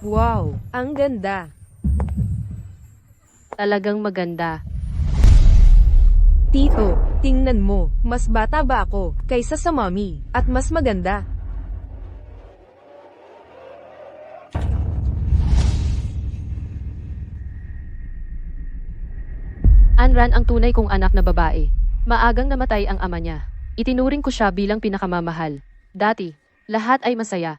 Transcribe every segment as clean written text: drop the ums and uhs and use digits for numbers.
Wow, ang ganda. Talagang maganda. Tito, tingnan mo, mas bata ba ako kaysa sa mommy, at mas maganda. Anran ang tunay kong anak na babae. Maagang namatay ang ama niya. Itinuring ko siya bilang pinakamamahal. Dati, lahat ay masaya.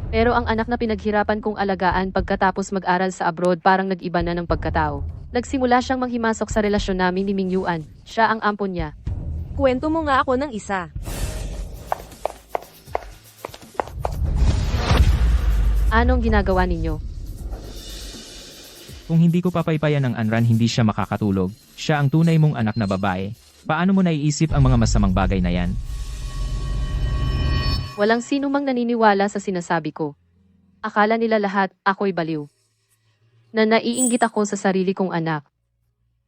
Pero ang anak na pinaghirapan kong alagaan pagkatapos mag-aral sa abroad parang nag-iba na ng pagkatao. Nagsimula siyang manghimasok sa relasyon namin ni Ming Yuan. Siya ang ampon niya. Kwento mo nga ako ng isa. Anong ginagawa ninyo? Kung hindi ko papaypayan ng Anran hindi siya makakatulog, siya ang tunay mong anak na babae. Paano mo naiisip ang mga masamang bagay na yan? Walang sino mang naniniwala sa sinasabi ko. Akala nila lahat ako'y baliw. Na naiinggit ako sa sarili kong anak.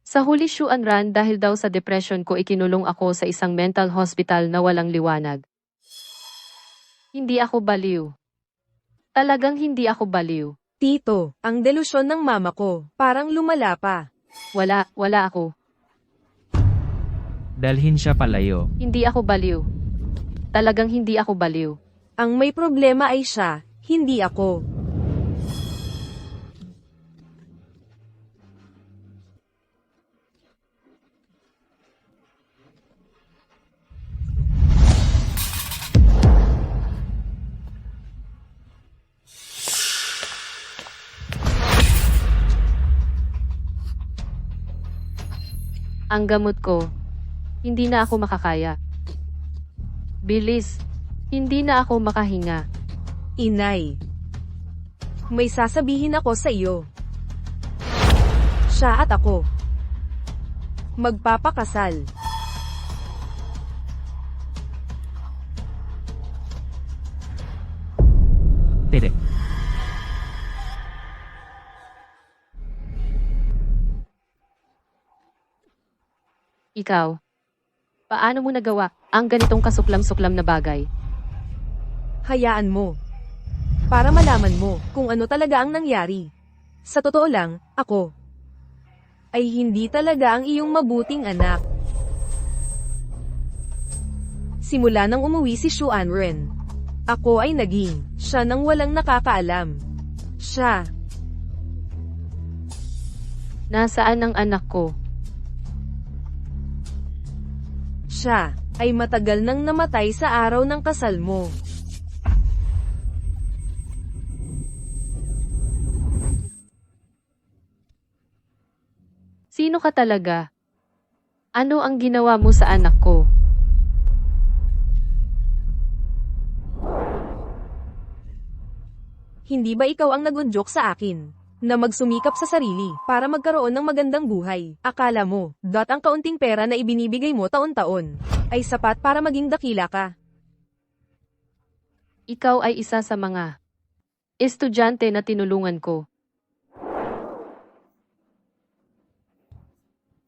Sa huli Shu Anran dahil daw sa depression ko ikinulong ako sa isang mental hospital na walang liwanag. Hindi ako baliw. Talagang hindi ako baliw. Tito, ang delusyon ng mama ko, parang lumala pa. Wala ako. Dalhin siya palayo. Hindi ako baliw. Talagang hindi ako baliw. Ang may problema ay siya, hindi ako. Ang gamot ko, hindi na ako makakaya. Bilis, hindi na ako makahinga. Inay, may sasabihin ako sa iyo. Siya at ako magpapakasal. Tere. Ikaw, paano mo nagawa ang ganitong kasuklam-suklam na bagay? Hayaan mo. Para malaman mo kung ano talaga ang nangyari. Sa totoo lang, ako ay hindi talaga ang iyong mabuting anak. Simula nang umuwi si Shu Anren, ako ay naging siya nang walang nakakaalam. Siya. Nasaan ang anak ko? Siya ay matagal nang namatay sa araw ng kasal mo. Sino ka talaga? Ano ang ginawa mo sa anak ko? Hindi ba ikaw ang nagunjok sa akin na magsumikap sa sarili para magkaroon ng magandang buhay? Akala mo, ang kaunting pera na ibinibigay mo taon-taon ay sapat para maging dakila ka. Ikaw ay isa sa mga estudyante na tinulungan ko.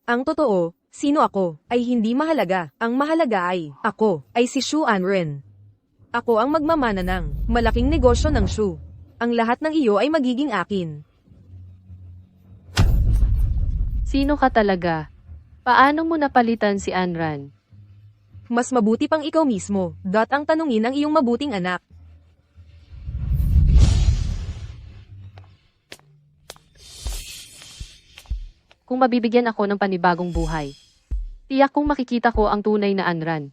Ang totoo, sino ako, ay hindi mahalaga. Ang mahalaga ay, ako, ay si Shu Anren. Ako ang magmamana ng malaking negosyo ng Shu. Ang lahat ng iyo ay magiging akin. Sino ka talaga? Paano mo napalitan si Anran? Mas mabuti pang ikaw mismo, ang tanungin ng iyong mabuting anak. Kung mabibigyan ako ng panibagong buhay, tiyak kong makikita ko ang tunay na Anran.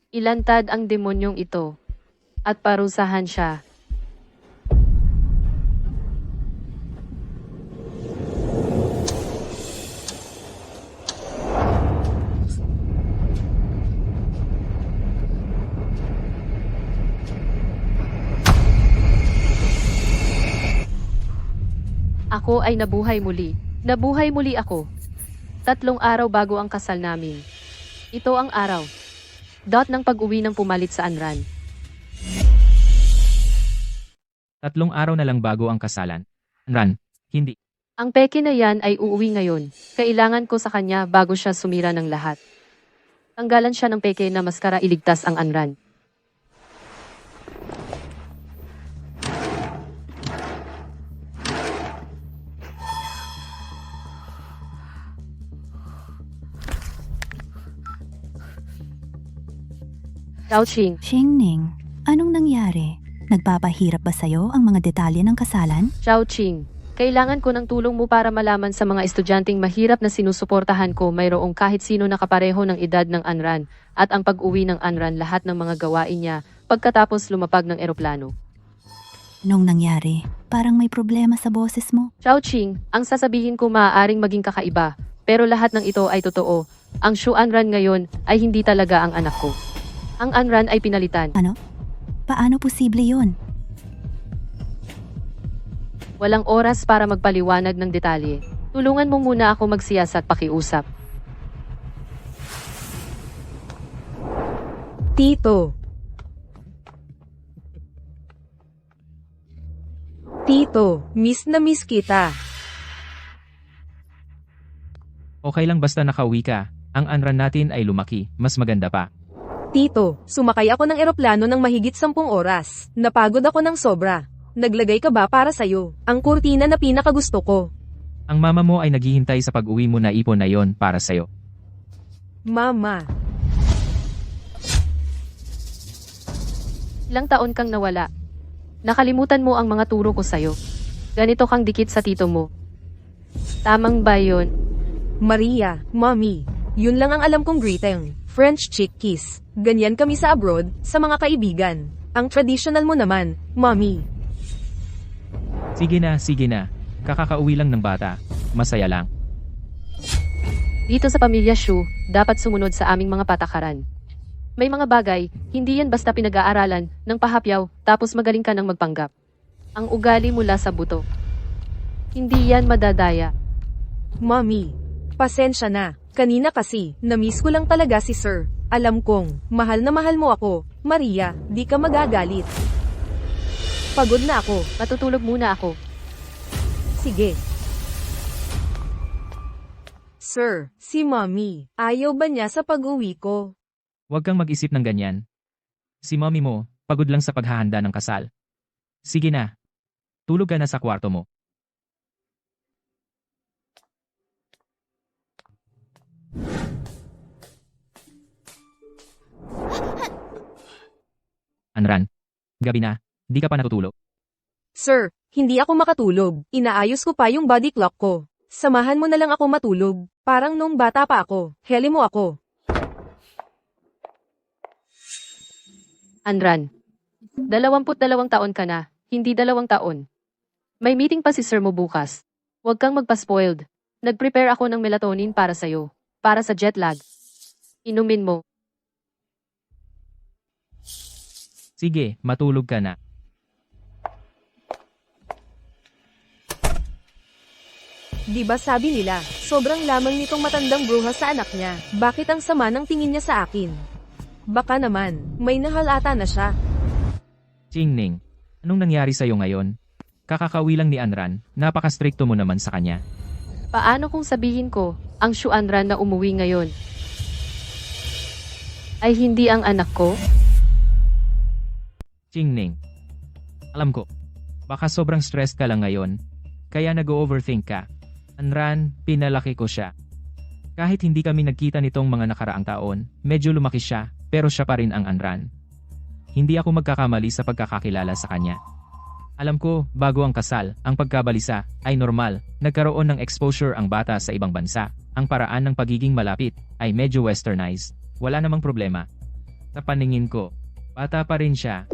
Ilantad ang demonyong ito at parusahan siya. Ako ay nabuhay muli. Nabuhay muli ako. 3 araw bago ang kasal namin. Ito ang araw. Ng pag-uwi ng pumalit sa Anran. 3 araw na lang bago ang kasalan. Anran, hindi. Ang peke na yan ay uuwi ngayon. Kailangan ko sa kanya bago siya sumira ng lahat. Tanggalan siya ng peke na maskara iligtas ang Anran. Xiaoqing, Xingning, anong nangyari? Nagpapahirap ba sa'yo ang mga detalye ng kasalan? Xiaoqing, kailangan ko ng tulong mo para malaman sa mga estudyanteng mahirap na sinusuportahan ko mayroong kahit sino na kapareho ng edad ng Anran at ang pag-uwi ng Anran lahat ng mga gawain niya pagkatapos lumapag ng eroplano. Nung nangyari, parang may problema sa boses mo. Xiaoqing, ang sasabihin ko maaaring maging kakaiba, pero lahat ng ito ay totoo. Ang Shu Anran ngayon ay hindi talaga ang anak ko. Ang Anran ay pinalitan. Ano? Paano posible yun? Walang oras para magpaliwanag ng detalye. Tulungan mo muna ako magsiyasat pakiusap. Tito. Tito, miss na miss kita. Okay lang basta nakauwi ka. Ang Anran natin ay lumaki, mas maganda pa. Tito, sumakay ako ng eroplano ng mahigit 10 oras. Napagod ako ng sobra. Naglagay ka ba para sa'yo? Ang kurtina na pinakagusto ko. Ang mama mo ay naghihintay sa pag-uwi mo na ipon na yon para sa'yo. Mama. Ilang taon kang nawala. Nakalimutan mo ang mga turo ko sa'yo. Ganito kang dikit sa tito mo. Tamang ba yun? Maria, Mommy. Yun lang ang alam kong greeting. French chick kiss. Ganyan kami sa abroad, sa mga kaibigan. Ang traditional mo naman, Mommy. Sige na. Kakakauwi lang ng bata. Masaya lang. Dito sa pamilya Shu, dapat sumunod sa aming mga patakaran. May mga bagay, hindi yan basta pinag-aaralan ng pahapyaw tapos magaling ka ng magpanggap. Ang ugali mula sa buto. Hindi yan madadaya. Mommy. Pasensya na. Kanina kasi, na-miss ko lang talaga si Sir. Alam kong, mahal na mahal mo ako. Maria, di ka magagalit. Pagod na ako. Matutulog muna ako. Sige. Sir, si Mommy, ayaw ba niya sa pag-uwi ko? Huwag kang mag-isip ng ganyan. Si mommy mo, pagod lang sa paghahanda ng kasal. Sige na. Tulog ka na sa kwarto mo. Anran. Gabi na. Di ka pa natutulog. Sir, hindi ako makatulog. Inaayos ko pa yung body clock ko. Samahan mo na lang ako matulog. Parang nung bata pa ako. Heli mo ako. Anran. 22 taon ka na, hindi 2 taon. May meeting pa si sir mo bukas. Huwag kang magpa-spoiled. Nag-prepare ako ng melatonin para sa'yo. Para sa jet lag. Inumin mo. Sige, matulog ka na. Di ba sabi nila, sobrang lamang nitong matandang bruha sa anak niya. Bakit ang sama ng tingin niya sa akin? Baka naman, may nahalata na siya. Chingning. Anong nangyari sa'yo ngayon? Kakakawi lang ni Anran, napaka-stricto mo naman sa kanya. Paano kung sabihin ko, ang Shu Anran na umuwi ngayon ay hindi ang anak ko? Chingning. Alam ko, baka sobrang stressed ka lang ngayon, kaya nag-overthink ka. Anran, pinalaki ko siya. Kahit hindi kami nagkita nitong mga nakaraang taon, medyo lumaki siya, pero siya pa rin ang Anran. Hindi ako magkakamali sa pagkakakilala sa kanya. Alam ko, bago ang kasal, ang pagkabalisa ay normal. Nagkaroon ng exposure ang bata sa ibang bansa. Ang paraan ng pagiging malapit ay medyo westernized. Wala namang problema. Sa paningin ko, bata pa rin siya.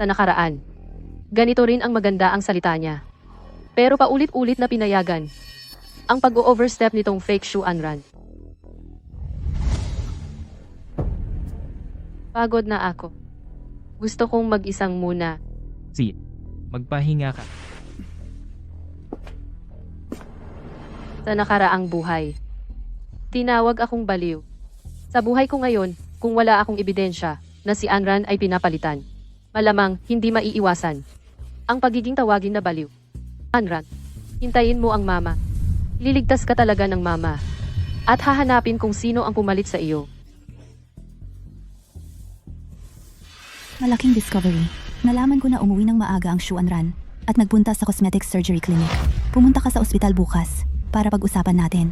Sa nakaraan. Ganito rin ang maganda ang salita niya. Pero paulit-ulit na pinayagan ang pag-overstep nitong fake Shu Anran. Pagod na ako. Gusto kong mag-isang muna. Si, magpahinga ka. Sa nakaraang buhay. Tinawag akong baliw. Sa buhay ko ngayon, kung wala akong ebidensya na si Anran ay pinapalitan, malamang hindi maiiwasan ang pagiging tawagin na baliw. Anran, hintayin mo ang mama. Liligtas ka talaga ng mama. At hahanapin kung sino ang pumalit sa iyo. Malaking discovery. Nalaman ko na umuwi ng maaga ang Shu Anran at nagpunta sa cosmetic surgery clinic. Pumunta ka sa ospital bukas para pag-usapan natin.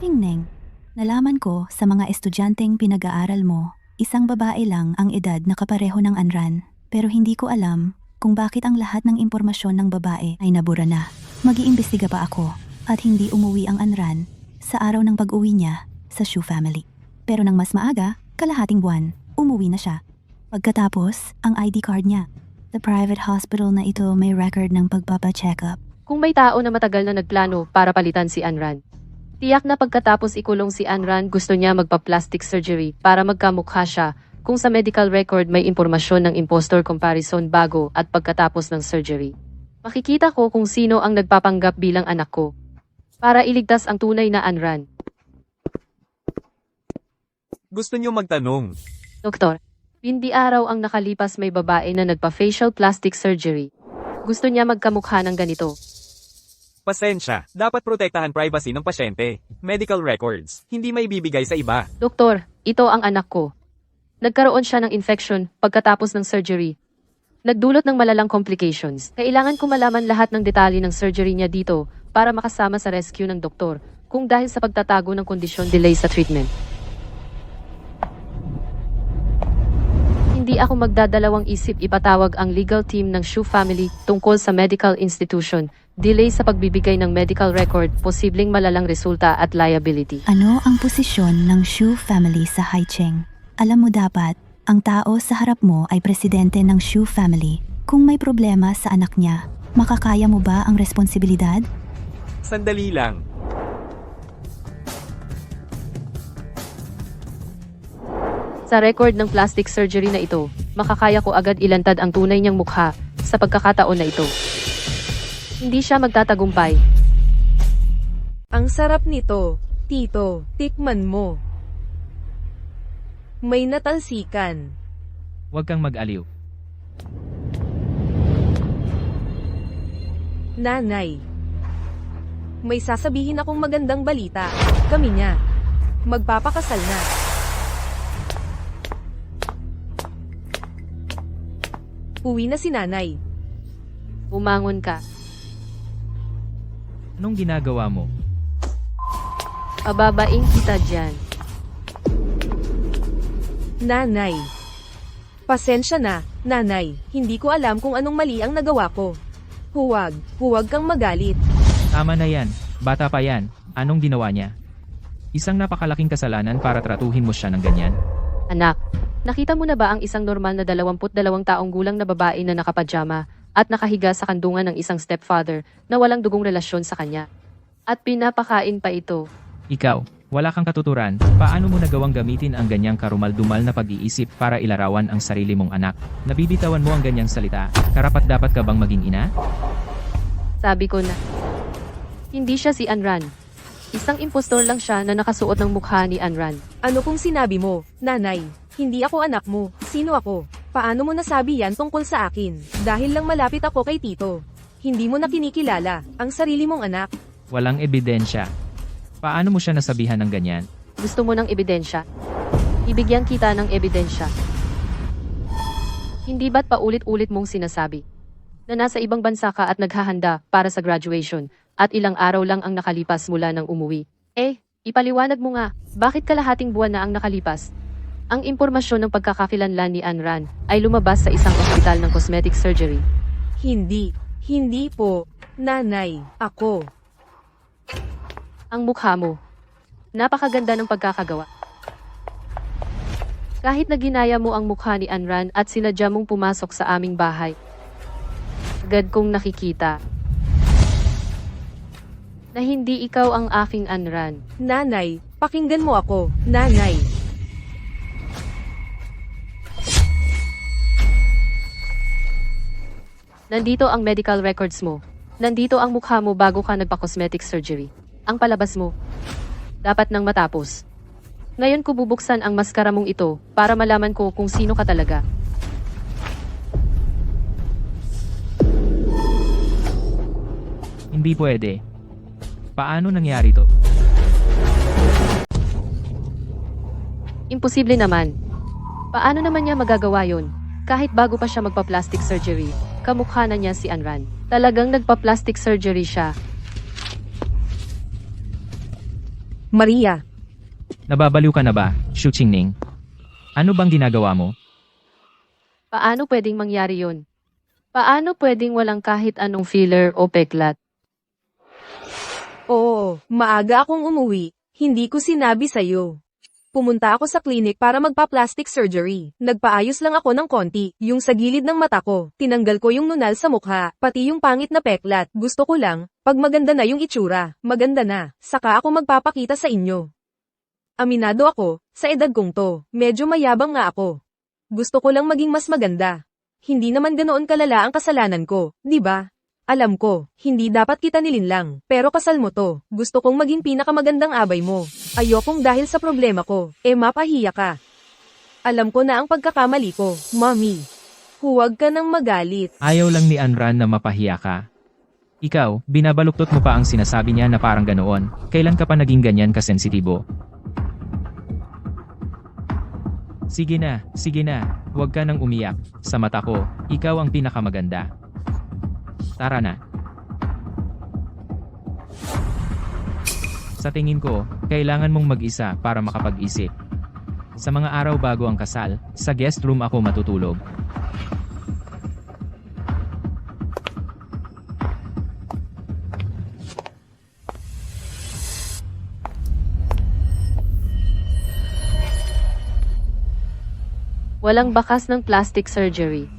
Ningning, nalaman ko sa mga estudyanteng pinag-aaral mo Isang babae lang ang edad na kapareho ng Anran, pero hindi ko alam kung bakit ang lahat ng impormasyon ng babae ay nabura na. Mag-iimbestiga pa ako at hindi umuwi ang Anran sa araw ng pag-uwi niya sa Shu family. Pero nang mas maaga, kalahating buwan, umuwi na siya. Pagkatapos, ang ID card niya. Sa private hospital na ito may record ng pagpapa-check-up. Kung may tao na matagal na nagplano para palitan si Anran, tiyak na pagkatapos ikulong si Anran gusto niya magpa-plastic surgery para magkamukha siya kung sa medical record may impormasyon ng impostor comparison bago at pagkatapos ng surgery. Makikita ko kung sino ang nagpapanggap bilang anak ko para iligtas ang tunay na Anran. Gusto niyo magtanong? Doktor, hindi araw ang nakalipas may babae na nagpa-facial plastic surgery. Gusto niya magkamukha ng ganito. Pasensya, dapat protektahan privacy ng pasyente. Medical records, hindi may bibigay sa iba. Doktor, ito ang anak ko. Nagkaroon siya ng infection pagkatapos ng surgery. Nagdulot ng malalang complications. Kailangan ko malaman lahat ng detalye ng surgery niya dito para makasama sa rescue ng doktor kung dahil sa pagtatago ng kondisyon delay sa treatment. Hindi ako magdadalawang isip ipatawag ang legal team ng Shu family tungkol sa medical institution, delay sa pagbibigay ng medical record, posibleng malalang resulta at liability. Ano ang posisyon ng Shu family sa Haicheng? Alam mo dapat, ang tao sa harap mo ay presidente ng Shu family. Kung may problema sa anak niya, makakaya mo ba ang responsibilidad? Sandali lang. Sa record ng plastic surgery na ito, makakaya ko agad ilantad ang tunay niyang mukha sa pagkakataon na ito. Hindi siya magtatagumpay. Ang sarap nito, Tito, tikman mo. May natalsikan. Huwag kang mag-aliw. Nanay. May sasabihin akong magandang balita. Kami niya. Magpapakasal na. Uwi na si nanay. Umangon ka. Anong ginagawa mo? Pababain kita dyan. Nanay. Pasensya na, nanay. Hindi ko alam kung anong mali ang nagawa ko. Huwag kang magalit. Tama na yan. Bata pa yan. Anong ginawa niya? Isang napakalaking kasalanan para tratuhin mo siya ng ganyan. Anak, nakita mo na ba ang isang normal na 22 taong gulang na babae na nakapajama at nakahiga sa kandungan ng isang stepfather na walang dugong relasyon sa kanya? At pinapakain pa ito. Ikaw, wala kang katuturan, paano mo nagawang gamitin ang ganyang karumal-dumal na pag-iisip para ilarawan ang sarili mong anak? Nabibitawan mo ang ganyang salita, karapat-dapat ka bang maging ina? Sabi ko na, hindi siya si Anran. Isang impostor lang siya na nakasuot ng mukha ni Anran. Ano kung sinabi mo, nanay? Hindi ako anak mo. Sino ako? Paano mo nasabi yan tungkol sa akin? Dahil lang malapit ako kay Tito. Hindi mo na kinikilala ang sarili mong anak. Walang ebidensya. Paano mo siya nasabihan ng ganyan? Gusto mo ng ebidensya? Ibigyan kita ng ebidensya. Hindi ba't paulit-ulit mong sinasabi na nasa ibang bansa ka at naghahanda para sa graduation at ilang araw lang ang nakalipas mula nang umuwi? Ipaliwanag mo nga, bakit kalahating buwan na ang nakalipas? Ang impormasyon ng pagkakakilanlan ni Anran ay lumabas sa isang ospital ng cosmetic surgery. Hindi po, nanay, ako. Ang mukha mo. Napakaganda ng pagkakagawa. Kahit na ginaya mo ang mukha ni Anran at sinadya mong pumasok sa aming bahay, agad kong nakikita na hindi ikaw ang aking Anran. Nanay, pakinggan mo ako, nanay. Nandito ang medical records mo. Nandito ang mukha mo bago ka nagpa-cosmetic surgery. Ang palabas mo. Dapat nang matapos. Ngayon ko bubuksan ang maskara mong ito para malaman ko kung sino ka talaga. Hindi pwede. Paano nangyari to? Imposible naman. Paano naman niya magagawa yon? Kahit bago pa siya magpa-plastic surgery, kamukha na niya si Anran. Talagang nagpa-plastic surgery siya. Maria, Nababaliw ka na ba, Shu Qingning? Ano bang ginagawa mo? Paano pwedeng mangyari yon? Paano pwedeng walang kahit anong filler o peklat? Oo, maaga akong umuwi. Hindi ko sinabi sa'yo. Pumunta ako sa clinic para magpa-plastic surgery. Nagpaayos lang ako ng konti, yung sa gilid ng mata ko. Tinanggal ko yung nunal sa mukha, pati yung pangit na peklat. Gusto ko lang, pag maganda na yung itsura, maganda na, saka ako magpapakita sa inyo. Aminado ako, sa edad kong to, medyo mayabang nga ako. Gusto ko lang maging mas maganda. Hindi naman ganoon kalala ang kasalanan ko, di ba? Alam ko, hindi dapat kita nilinlang, pero kasal mo to. Gusto kong maging pinakamagandang abay mo. Ayokong dahil sa problema ko, mapahiya ka. Alam ko na ang pagkakamali ko, Mommy. Huwag ka nang magalit. Ayaw lang ni Anran na mapahiya ka. Ikaw, binabaluktot mo pa ang sinasabi niya na parang ganoon. Kailan ka pa naging ganyan kasensitibo? Sige na, huwag ka nang umiyak. Sa mata ko, ikaw ang pinakamaganda. Tara na. Sa tingin ko, kailangan mong mag-isa para makapag-isip. Sa mga araw bago ang kasal, sa guest room ako matutulog. Walang bakas ng plastic surgery.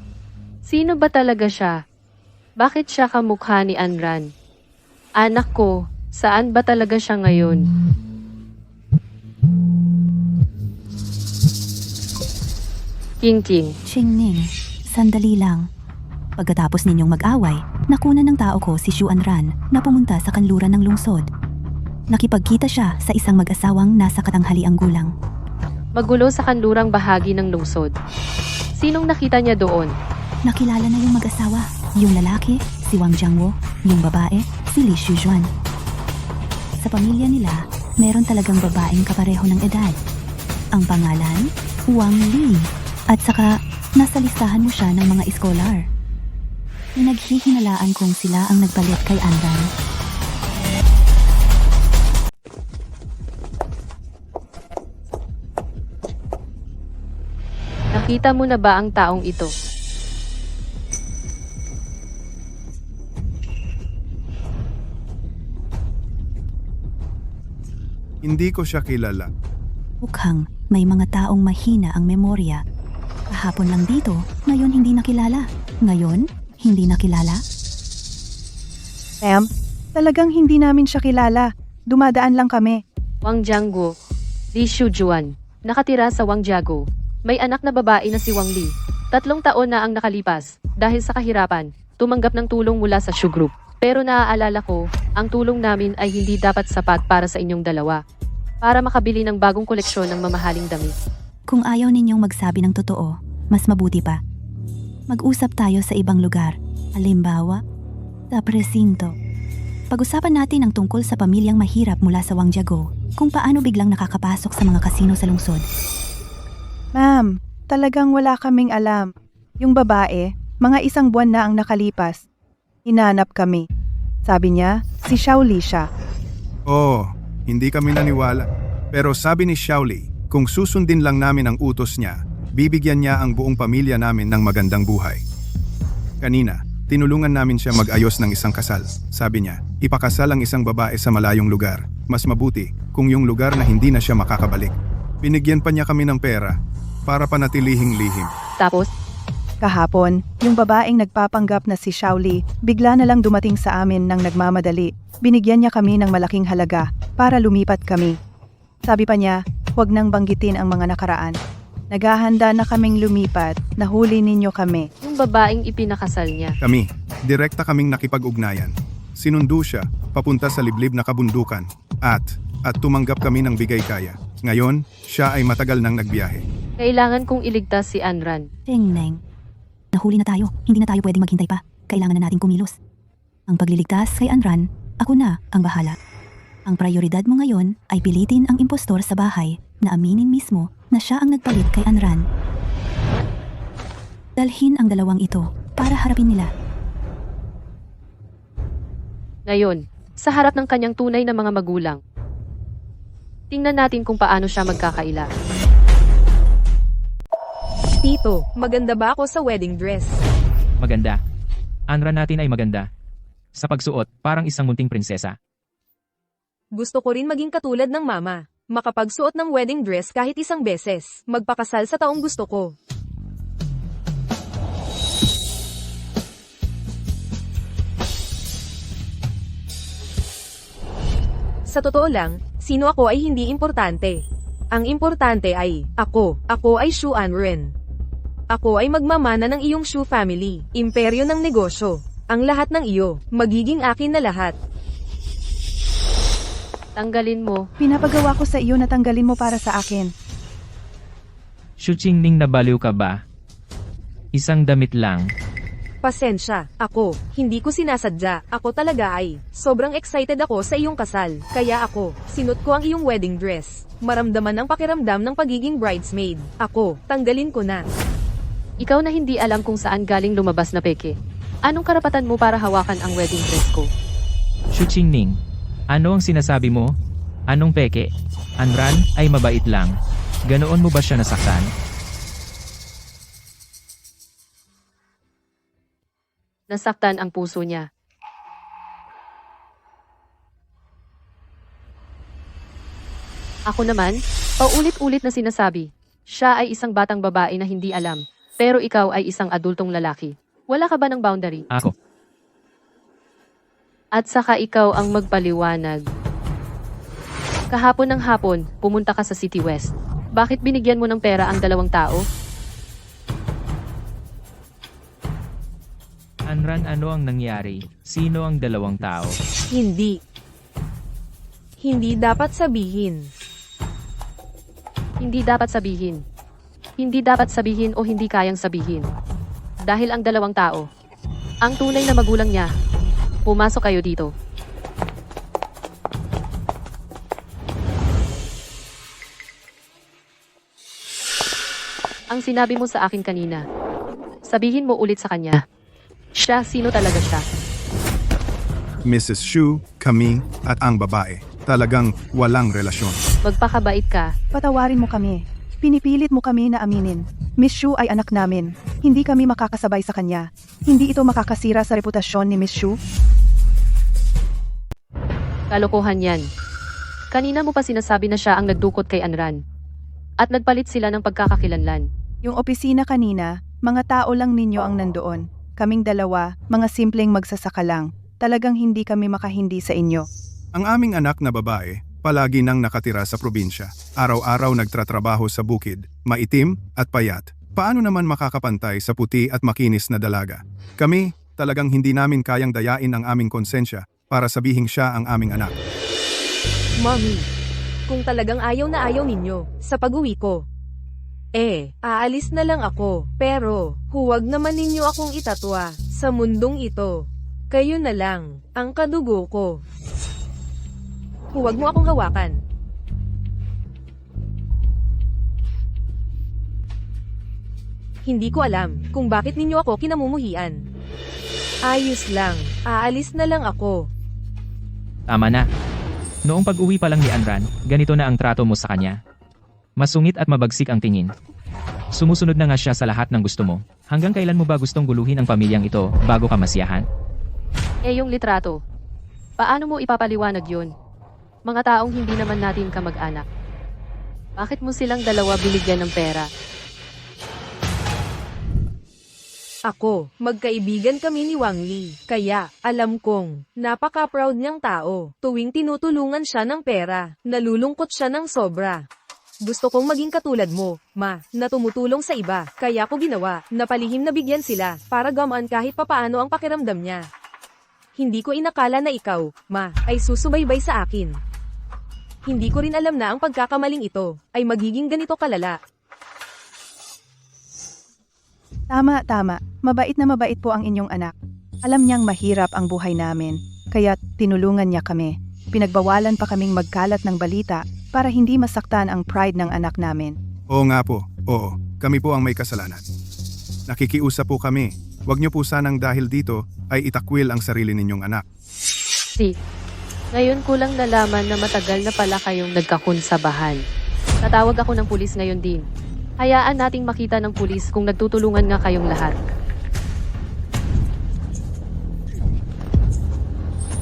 Sino ba talaga siya? Bakit siya kamukha ni Anran? Anak ko, saan ba talaga siya ngayon? King. Chingning, sandali lang. Pagkatapos ninyong mag-away, nakuna ng tao ko si Shu Anran na pumunta sa kanluran ng lungsod. Nakipagkita siya sa isang mag-asawang nasa katanghaliang gulang. Magulo sa kanlurang bahagi ng lungsod. Sinong nakita niya doon? Nakilala na yung mag-asawa. Yung lalaki, si Wang Jiangwo. Yung babae, si Li Shujuan. Sa pamilya nila, meron talagang babaeng kapareho ng edad. Ang pangalan, Wang Li. At saka, nasa listahan mo siya ng mga scholar. Pinaghihinalaan kong sila ang nagpalit kay Anran. Nakita mo na ba ang taong ito? Hindi ko siya kilala. Mukhang may mga taong mahina ang memorya. Kahapon lang dito, ngayon hindi nakilala. Ngayon, hindi nakilala? Ma'am, talagang hindi namin siya kilala. Dumadaan lang kami. Wang Jiangguo, Li Shujuan, nakatira sa Wangjiago. May anak na babae na si Wang Li. 3 taon na ang nakalipas. Dahil sa kahirapan, tumanggap ng tulong mula sa Shu Group. Pero naaalala ko, ang tulong namin ay hindi dapat sapat para sa inyong dalawa. Para makabili ng bagong koleksyon ng mamahaling damit. Kung ayaw ninyong magsabi ng totoo, mas mabuti pa. Mag-usap tayo sa ibang lugar. Halimbawa, sa presinto. Pag-usapan natin ang tungkol sa pamilyang mahirap mula sa Wangjiago, kung paano biglang nakakapasok sa mga kasino sa lungsod. Ma'am, talagang wala kaming alam. Yung babae, mga 1 buwan na ang nakalipas. Hinanap kami. Sabi niya, si Xiaoli siya. Oo, hindi kami naniwala. Pero sabi ni Xiaoli, kung susundin lang namin ang utos niya, bibigyan niya ang buong pamilya namin ng magandang buhay. Kanina, tinulungan namin siya mag-ayos ng isang kasal. Sabi niya, ipakasal ang isang babae sa malayong lugar. Mas mabuti kung yung lugar na hindi na siya makakabalik. Binigyan pa niya kami ng pera para panatilihing lihim. Tapos, Kahapon, yung babaeng nagpapanggap na si Xiaoli, bigla na lang dumating sa amin ng nagmamadali. Binigyan niya kami ng malaking halaga para lumipat kami. Sabi pa niya, huwag nang banggitin ang mga nakaraan. Naghahanda na kaming lumipat, nahuli ninyo kami. yung babaeng ipinakasal niya. Kami, direkta kaming nakipag-ugnayan. Sinundo siya, papunta sa liblib na kabundukan. At tumanggap kami ng bigay kaya. Ngayon, siya ay matagal nang nagbiyahe. Kailangan kong iligtas si Anran. Tingning. Nahuli na tayo. Hindi na tayo pwedeng maghintay pa. Kailangan na nating kumilos. Ang pagliligtas kay Anran, ako na ang bahala. Ang prioridad mo ngayon ay pilitin ang impostor sa bahay na aminin mismo na siya ang nagpalit kay Anran. Dalhin ang dalawang ito para harapin nila. Ngayon, sa harap ng kanyang tunay na mga magulang. Tingnan natin kung paano siya magkakaila. Tito, maganda ba ako sa wedding dress? Maganda. Anran natin ay maganda. Sa pagsuot, parang isang munting prinsesa. Gusto ko rin maging katulad ng mama. Makapagsuot ng wedding dress kahit isang beses. Magpakasal sa taong gusto ko. Sa totoo lang, sino ako ay hindi importante. Ang importante ay, ako ay Shu Anren. Ako ay magmamana ng iyong Shu family, imperyo ng negosyo. Ang lahat ng iyo, magiging akin na lahat. Tanggalin mo. Pinapagawa ko sa iyo na tanggalin mo para sa akin. Shuching Ning, nabaliw ka ba? Isang damit lang. Pasensya, hindi ko sinasadya. Ako talaga ay, sobrang excited ako sa iyong kasal. Kaya sinot ko ang iyong wedding dress. Maramdaman ang pakiramdam ng pagiging bridesmaid. Tanggalin ko na. Ikaw na hindi alam kung saan galing lumabas na peke. Anong karapatan mo para hawakan ang wedding dress ko? Shuching Ning, ano ang sinasabi mo? Anong peke? Anran ay mabait lang. Ganoon mo ba siya nasaktan? Nasaktan ang puso niya. Ako naman, paulit-ulit na sinasabi, siya ay isang batang babae na hindi alam, pero ikaw ay isang adultong lalaki. Wala ka ba ng boundary? Ako. At saka ikaw ang magpaliwanag. Kahapon ng hapon, pumunta ka sa City West. Bakit binigyan mo ng pera ang dalawang tao? Anran, ano ang nangyari? Sino ang dalawang tao? Hindi. Hindi dapat sabihin. Hindi dapat sabihin. Hindi dapat sabihin o hindi kayang sabihin. Dahil ang dalawang tao, ang tunay na magulang niya. Pumasok kayo dito. Ang sinabi mo sa akin kanina, sabihin mo ulit sa kanya. Siya, sino talaga siya? Mrs. Shu, kami, at ang babae. Talagang walang relasyon. Magpakabait ka. Patawarin mo kami. Pinipilit mo kami na aminin. Miss Shu ay anak namin. Hindi kami makakasabay sa kanya. Hindi ito makakasira sa reputasyon ni Miss Shu. Kalokohan yan. Kanina mo pa sinasabi na siya ang nagdukot kay Anran. At nagpalit sila ng pagkakakilanlan. Yung opisina kanina, mga tao lang ninyo ang nandoon. Kaming dalawa, mga simpleng magsasaka lang. Talagang hindi kami makahindi sa inyo. Ang aming anak na babae, palagi nang nakatira sa probinsya. Araw-araw nagtratrabaho sa bukid, maitim at payat. Paano naman makakapantay sa puti at makinis na dalaga? Kami, talagang hindi namin kayang dayain ang aming konsensya para sabihing siya ang aming anak. Mommy, kung talagang ayaw na ayaw ninyo, sa pag-uwi ko, aalis na lang ako. Pero, huwag naman ninyo akong itatwa sa mundong ito. Kayo na lang, ang kadugo ko. Huwag mo akong hawakan. Hindi ko alam kung bakit ninyo ako kinamumuhian. Ayos lang, aalis na lang ako. Tama na. Noong pag-uwi pa lang ni Anran, ganito na ang trato mo sa kanya. Masungit at mabagsik ang tingin. Sumusunod na nga siya sa lahat ng gusto mo. Hanggang kailan mo ba gustong guluhin ang pamilyang ito bago ka masiyahan? Yung litrato. Paano mo ipapaliwanag yun? Mga taong hindi naman natin kamag-anak. Bakit mo silang dalawa binigyan ng pera? Magkaibigan kami ni Wang Li. Kaya, alam kong, napaka-proud niyang tao. Tuwing tinutulungan siya ng pera, nalulungkot siya ng sobra. Gusto kong maging katulad mo, ma, na tumutulong sa iba. Kaya ko ginawa, napalihim na bigyan sila, para gamaan kahit papaano ang pakiramdam niya. Hindi ko inakala na ikaw, ma, ay susubaybay sa akin. Hindi ko rin alam na ang pagkakamaling ito, ay magiging ganito kalala. Tama. Mabait na mabait po ang inyong anak. Alam niyang mahirap ang buhay namin, kaya tinulungan niya kami. Pinagbawalan pa kaming magkalat ng balita para hindi masaktan ang pride ng anak namin. Oo nga po, oo. Kami po ang may kasalanan. Nakikiusap po kami. Huwag niyo po sanang dahil dito ay itakwil ang sarili ninyong anak. Ngayon ko lang nalaman na matagal na pala kayong nagkakunsabahan. Tatawag ako ng pulis ngayon din. Hayaan nating makita ng pulis kung nagtutulungan nga kayong lahat.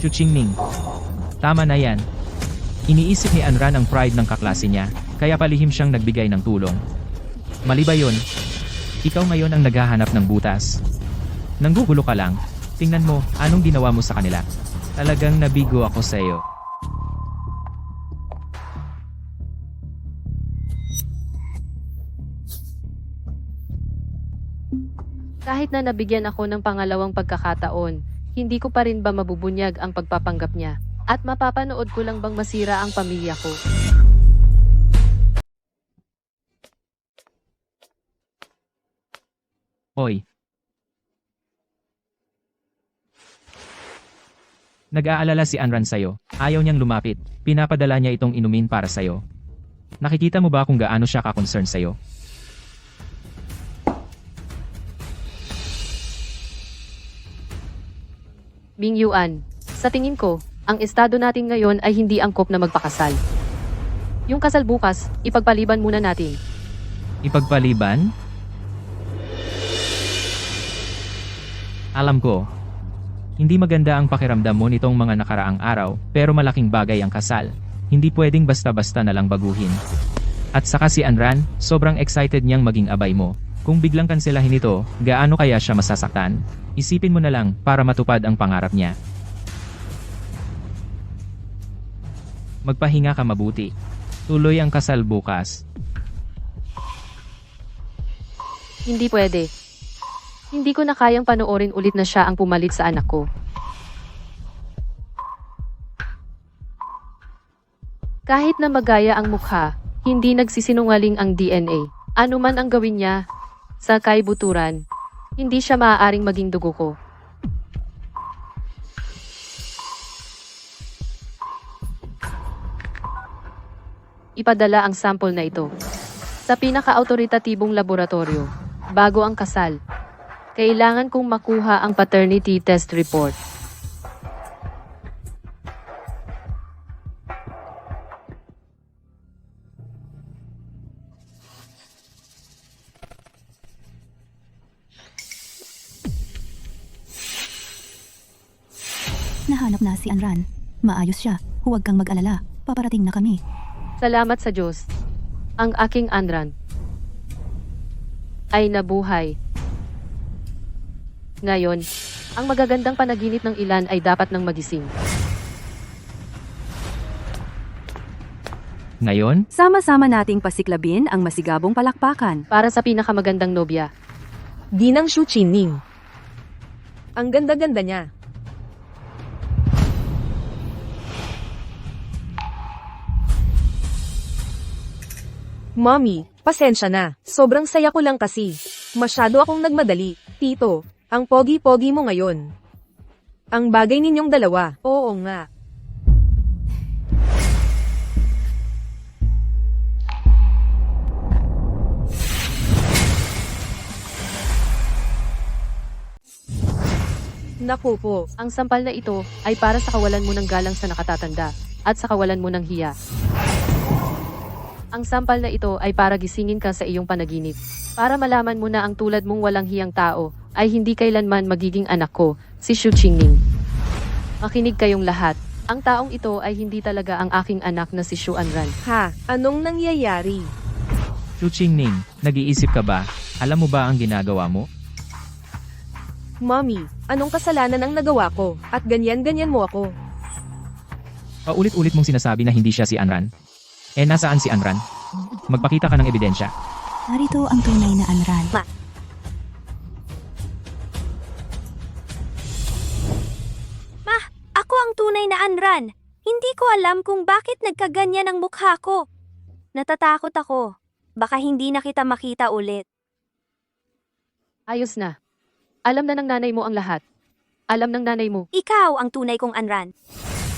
Chu Qingming. Tama na yan. Iniisip ni Anran ang pride ng kaklase niya, kaya palihim siyang nagbigay ng tulong. Mali ba yun? Ikaw ngayon ang naghahanap ng butas. Nanggugulo ka lang. Tingnan mo, anong ginawa mo sa kanila. Talagang nabigo ako sa iyo. Kahit na nabigyan ako ng pangalawang pagkakataon, hindi ko pa rin ba mabubunyag ang pagpapanggap niya? At mapapanood ko lang bang masira ang pamilya ko? Hoy. Nag-aalala si Anran sa'yo. Ayaw niyang lumapit. Pinapadala niya itong inumin para sa'yo. Nakikita mo ba kung gaano siya ka-concern sa'yo? Bing Yuan, sa tingin ko, ang estado natin ngayon ay hindi angkop na magpakasal. Yung kasal bukas, ipagpaliban muna natin. Ipagpaliban? Alam ko. Hindi maganda ang pakiramdam mo nitong mga nakaraang araw, pero malaking bagay ang kasal. Hindi pwedeng basta-basta na lang baguhin. At saka si Anran, sobrang excited niyang maging abay mo. Kung biglang kanselahin ito, gaano kaya siya masasaktan? Isipin mo na lang para matupad ang pangarap niya. Magpahinga ka mabuti. Tuloy ang kasal bukas. Hindi pwede. Hindi ko na kayang panoorin ulit na siya ang pumalit sa anak ko. Kahit na magaya ang mukha, hindi nagsisinungaling ang DNA. Ano man ang gawin niya, sa kaibuturan, hindi siya maaaring maging dugo ko. Ipadala ang sample na ito sa pinaka-autoritatibong laboratorio bago ang kasal. Kailangan kong makuha ang paternity test report. Nahanap na si Anran. Maayos siya. Huwag kang mag-alala. Paparating na kami. Salamat sa Diyos. Ang aking Anran ay nabuhay. Ngayon, ang magagandang panaginip ng ilan ay dapat nang magising. Ngayon, Sama-sama nating pasiklabin ang masigabong palakpakan. Para sa pinakamagandang nobya. Ginang Xu Qingming. Ang ganda-ganda niya. Mommy, pasensya na. Sobrang saya ko lang kasi. Masyado akong nagmadali. Tito, ang pogi-pogi mo ngayon. Ang bagay ninyong dalawa. Oo nga. Naku po. Ang sampal na ito ay para sa kawalan mo ng galang sa nakatatanda at sa kawalan mo ng hiya. Ang sampal na ito ay para gisingin ka sa iyong panaginip. Para malaman mo na ang tulad mong walang hiyang tao ay hindi kailanman magiging anak ko, si Xu Qingming. Makinig kayong lahat. Ang taong ito ay hindi talaga ang aking anak na si Xu Anran. Ha, anong nangyayari? Chu Qingming, nag-iisip ka ba? Alam mo ba ang ginagawa mo? Mommy, anong kasalanan ang nagawa ko? At ganyan-ganyan mo ako. Paulit-ulit mong sinasabi na hindi siya si Anran. Nasaan si Anran? Magpakita ka ng ebidensya. Narito ang tunay na Anran. Ako ang tunay na Anran. Hindi ko alam kung bakit nagkaganyan ang mukha ko. Natatakot ako. Baka hindi na kita makita ulit. Ayos na. Alam na ng nanay mo ang lahat. Alam ng nanay mo. Ikaw ang tunay kong Anran.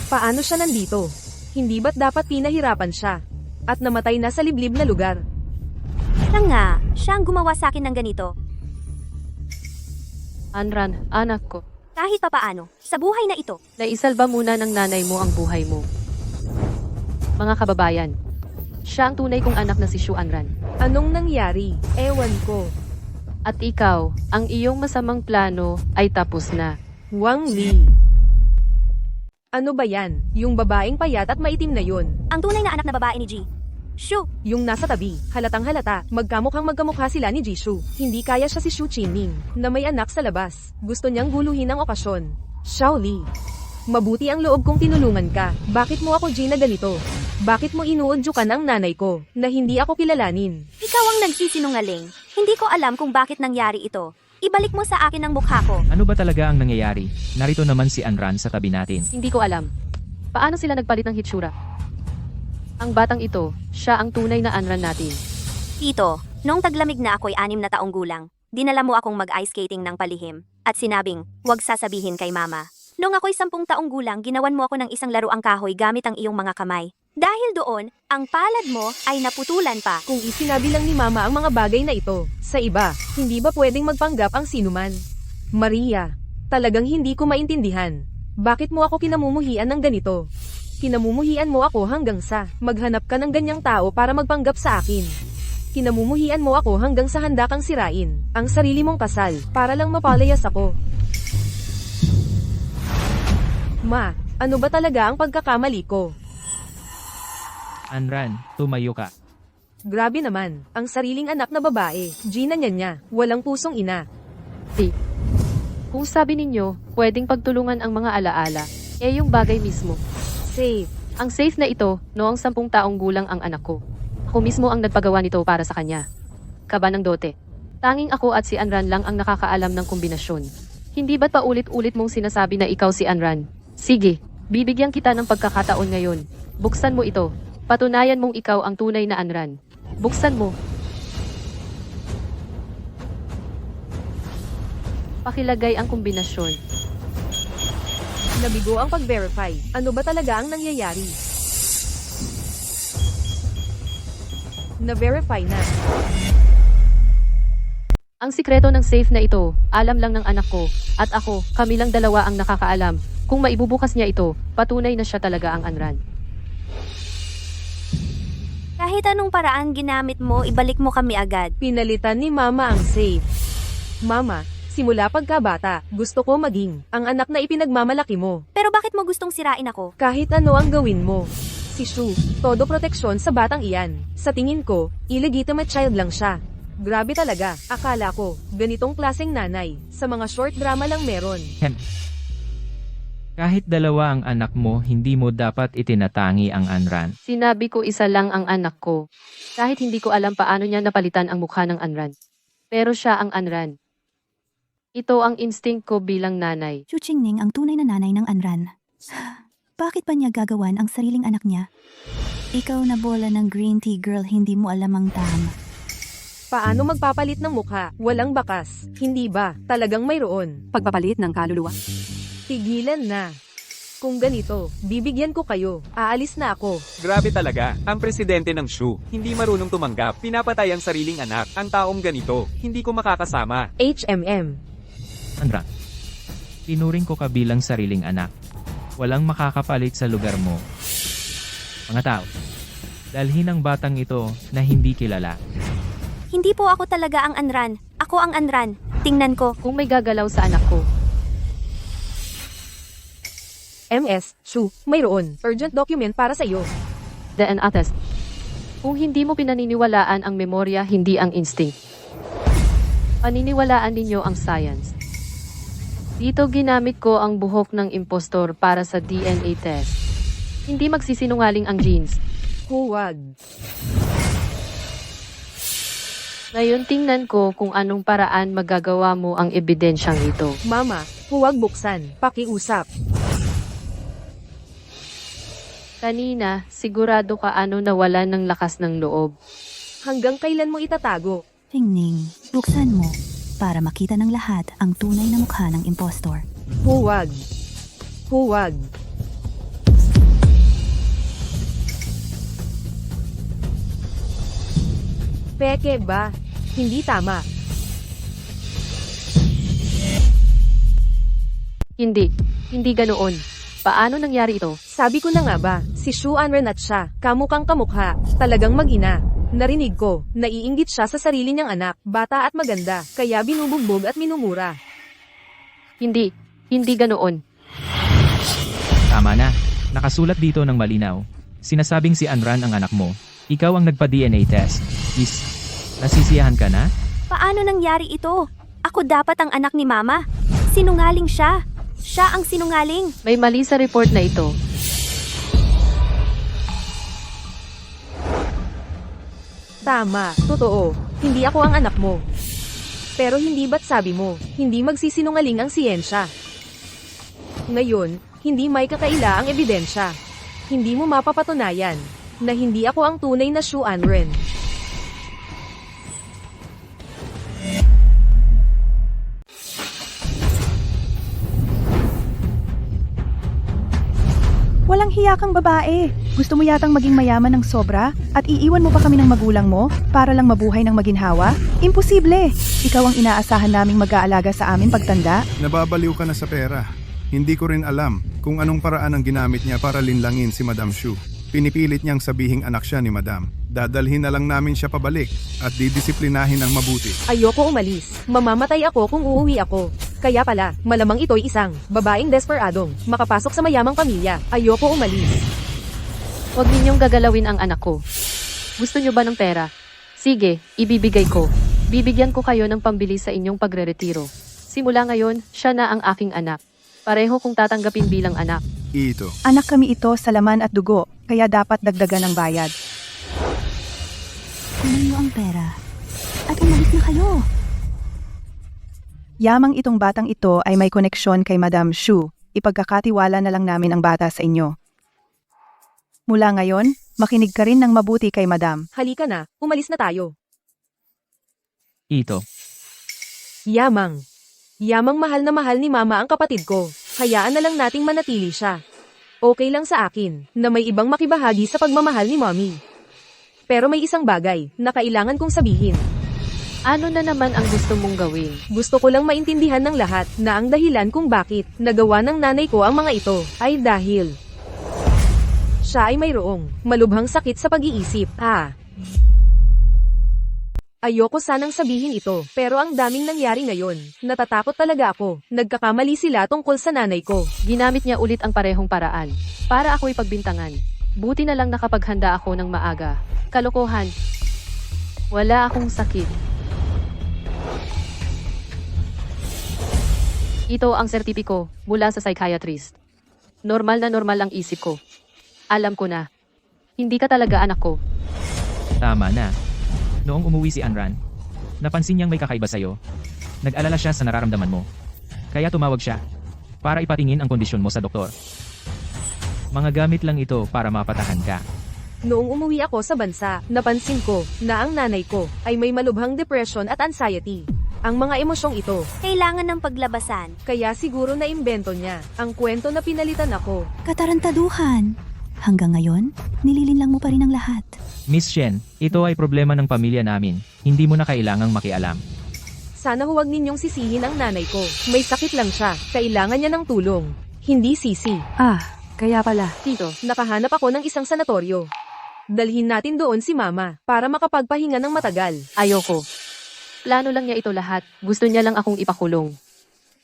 Paano siya nandito? Hindi ba't dapat pinahirapan siya? At namatay na sa liblib na lugar? Siya nga, siya ang gumawa sa akin ng ganito. Anran, anak ko. Kahit papaano, sa buhay na ito. Naisalba muna ng nanay mo ang buhay mo. Mga kababayan, Siya ang tunay kong anak na si Shu Anran. Anong nangyari? Ewan ko. At ikaw, ang iyong masamang plano ay tapos na. Wang Li. Ano ba yan? Yung babaeng payat at maitim na yun. Ang tunay na anak na babae ni Ji. Shu, Yung nasa tabi, halatang halata, magkamukha sila ni Jishu. Hindi kaya siya si Shu Qingning, na may anak sa labas. Gusto niyang guluhin ang okasyon. Shaoli. Mabuti ang loob kong tinulungan ka. Bakit mo ako Gina ganito? Bakit mo inuudjukan ang nanay ko, na hindi ako kilalanin? ikaw ang nagsisinungaling. Hindi ko alam kung bakit nangyari ito. Ibalik mo sa akin ang mukha ko. Ano ba talaga ang nangyayari? Narito naman si Anran sa tabi natin. Hindi ko alam. Paano sila nagpalit ng hitsura? Ang batang ito, siya ang tunay na Anran natin. Tito, nung taglamig na ako'y 6 na taong gulang, dinala mo akong mag-ice skating ng palihim, at sinabing, huwag sasabihin kay mama. Nung ako'y 10 taong gulang, ginawan mo ako ng isang laruang kahoy gamit ang iyong mga kamay. Dahil doon, ang palad mo ay naputulan pa. Kung isinabi lang ni Mama ang mga bagay na ito, sa iba, hindi ba pwedeng magpanggap ang sinuman? Maria, talagang hindi ko maintindihan. Bakit mo ako kinamumuhian ng ganito? Kinamumuhian mo ako hanggang sa maghanap ka ng ganyang tao para magpanggap sa akin. Kinamumuhian mo ako hanggang sa handa kang sirain ang sarili mong kasal para lang mapalayas ako. Ma, ano ba talaga ang pagkakamali ko? Anran, tumayo ka. Grabe naman, ang sariling anak na babae, Gina niya, walang pusong ina. Kung sabi ninyo, pwedeng pagtulungan ang mga alaala, yung bagay mismo. Safe. Ang safe na ito, noong 10 taong gulang ang anak ko. Ako mismo ang nagpagawa nito para sa kanya. Kaba ng dote. Tanging ako at si Anran lang ang nakakaalam ng kombinasyon. Hindi ba't paulit-ulit mong sinasabi na ikaw si Anran? Sige, bibigyan kita ng pagkakataon ngayon. Buksan mo ito. Patunayan mong ikaw ang tunay na Anran. Buksan mo. Pakilagay ang kombinasyon. Nabigo ang pag-verify. Ano ba talaga ang nangyayari? Na-verify na. Ang sikreto ng safe na ito, alam lang ng anak ko, at ako, kami lang dalawa ang nakakaalam. Kung maibubukas niya ito, patunay na siya talaga ang Anran. Kahit anong paraan ginamit mo, ibalik mo kami agad. Pinalitan ni Mama ang safe. Mama, simula pagkabata, gusto ko maging ang anak na ipinagmamalaki mo. Pero bakit mo gustong sirain ako? Kahit ano ang gawin mo. Si Shu, todo proteksyon sa batang iyan. Sa tingin ko, illegitimate child lang siya. Grabe talaga, akala ko, ganitong klaseng nanay, sa mga short drama lang meron. Kahit dalawa ang anak mo, hindi mo dapat itinatangi ang Anran. Sinabi ko isa lang ang anak ko. Kahit hindi ko alam paano niya napalitan ang mukha ng Anran. Pero siya ang Anran. Ito ang instinct ko bilang nanay. Shu Qingning ang tunay na nanay ng Anran. Bakit pa niya gagawan ang sariling anak niya? Ikaw na bola ng green tea girl, hindi mo alam ang tama. Paano magpapalit ng mukha? Walang bakas. Hindi ba? Talagang mayroon. Pagpapalit ng kaluluwa. Tigilan na. Kung ganito, bibigyan ko kayo. Aalis na ako. Grabe talaga, ang presidente ng Shu, hindi marunong tumanggap, pinapatay ang sariling anak, ang taong ganito, hindi ko makakasama. HMM. Anran, tinuring ko ka bilang sariling anak. Walang makakapalit sa lugar mo. Mga tao, dalhin ang batang ito na hindi kilala. Hindi po ako talaga ang Anran. Ako ang Anran. Tingnan ko. Kung may gagalaw sa anak ko, MS, Shu, mayroon. Urgent document para sa iyo. DNA test. Kung hindi mo pinaniniwalaan ang memorya, hindi ang instinct. Paniniwalaan ninyo ang science. Dito ginamit ko ang buhok ng impostor para sa DNA test. Hindi magsisinungaling ang genes. Huwag. Ngayon tingnan ko kung anong paraan magagawa mo ang ebidensyang ito. Mama, huwag buksan. Pakiusap. Kanina, sigurado ka ano nawalan ng lakas ng loob. Hanggang kailan mo itatago? Qingning, buksan mo para makita ng lahat ang tunay na mukha ng impostor. Huwag. Huwag. Peke ba? Hindi tama. Hindi. Hindi ganoon. Paano nangyari ito? Sabi ko na nga ba, si Shu Anren at siya, kamukhang kamukha, talagang mag-ina. Narinig ko, naiinggit siya sa sarili niyang anak, bata at maganda, kaya binubugbog at minumura. Hindi ganoon. Tama na. Nakasulat dito ng malinaw. Sinasabing si Anran ang anak mo. Ikaw ang nagpa-DNA test. Nasisiyahan ka na? Paano nangyari ito? Ako dapat ang anak ni Mama. Sinungaling siya. Siya ang sinungaling. May mali sa report na ito. Tama, totoo, hindi ako ang anak mo. Pero hindi ba't sabi mo, hindi magsisinungaling ang siyensya? Ngayon, hindi may kakaila ang ebidensya. Hindi mo mapapatunayan na hindi ako ang tunay na Shu Anren. Walang hiya kang babae. Gusto mo yatang maging mayaman ng sobra at iiwan mo pa kami ng magulang mo para lang mabuhay ng maginhawa? Imposible! Ikaw ang inaasahan naming mag-aalaga sa amin pagtanda. Nababaliw ka na sa pera. Hindi ko rin alam kung anong paraan ang ginamit niya para linlangin si Madam Shu. Pinipilit niyang sabihing anak siya ni Madam. Dadalhin na lang namin siya pabalik at didisiplinahin ng mabuti. Ayoko umalis. Mamamatay ako kung uuwi ako. Kaya pala, malamang ito'y isang babaeng desperadong makapasok sa mayamang pamilya. Ayoko umalis. Huwag ninyong gagalawin ang anak ko. Gusto nyo ba ng pera? Sige, ibibigay ko. Bibigyan ko kayo ng pambili sa inyong pagre-retiro. Simula ngayon, siya na ang aking anak. Pareho kung tatanggapin bilang anak. Ito. Anak kami ito sa laman at dugo, kaya dapat dagdagan ng bayad. Kunin mo ang pera. At umalis na kayo. Yamang itong batang ito ay may koneksyon kay Madam Shu. Ipagkakatiwala na lang namin ang bata sa inyo. Mula ngayon, makinig ka rin ng mabuti kay Madam. Halika na, umalis na tayo. Ito. Yamang. Yamang mahal na mahal ni Mama ang kapatid ko. Hayaan na lang nating manatili siya. Okay lang sa akin na may ibang makibahagi sa pagmamahal ni Mommy. Pero may isang bagay na kailangan kong sabihin. Ano na naman ang gusto mong gawin? Gusto ko lang maintindihan ng lahat na ang dahilan kung bakit nagawa ng nanay ko ang mga ito ay dahil siya ay mayroong malubhang sakit sa pag-iisip. Ayoko sanang sabihin ito, pero ang daming nangyari ngayon. Natatakot talaga ako. Nagkakamali sila tungkol sa nanay ko. Ginamit niya ulit ang parehong paraan. Para ako'y pagbintangan. Buti na lang nakapaghanda ako ng maaga. Kalokohan. Wala akong sakit. Ito ang sertipiko mula sa psychiatrist. Normal na normal ang isip ko. Alam ko na. Hindi ka talaga anak ko. Tama na. Noong umuwi si Anran, napansin niyang may kakaiba sa'yo. Nag-alala siya sa nararamdaman mo. Kaya tumawag siya para ipatingin ang kondisyon mo sa doktor. Mga gamit lang ito para mapatahan ka. Noong umuwi ako sa bansa, napansin ko na ang nanay ko ay may malubhang depression at anxiety. Ang mga emosyong ito, Kailangan ng paglabasan. kaya siguro naimbento niya ang kwento na pinalitan ako. Katarantaduhan. Hanggang ngayon, nililinlang mo pa rin ang lahat. Miss Shen, ito ay problema ng pamilya namin. Hindi mo na kailangang makialam. Sana huwag ninyong sisihin ang nanay ko. May sakit lang siya. Kailangan niya ng tulong. Hindi sisi. Kaya pala. Tito, nakahanap ako ng isang sanatoryo. Dalhin natin doon si Mama para makapagpahinga ng matagal. Ayoko. Plano lang niya ito lahat. Gusto niya lang akong ipakulong.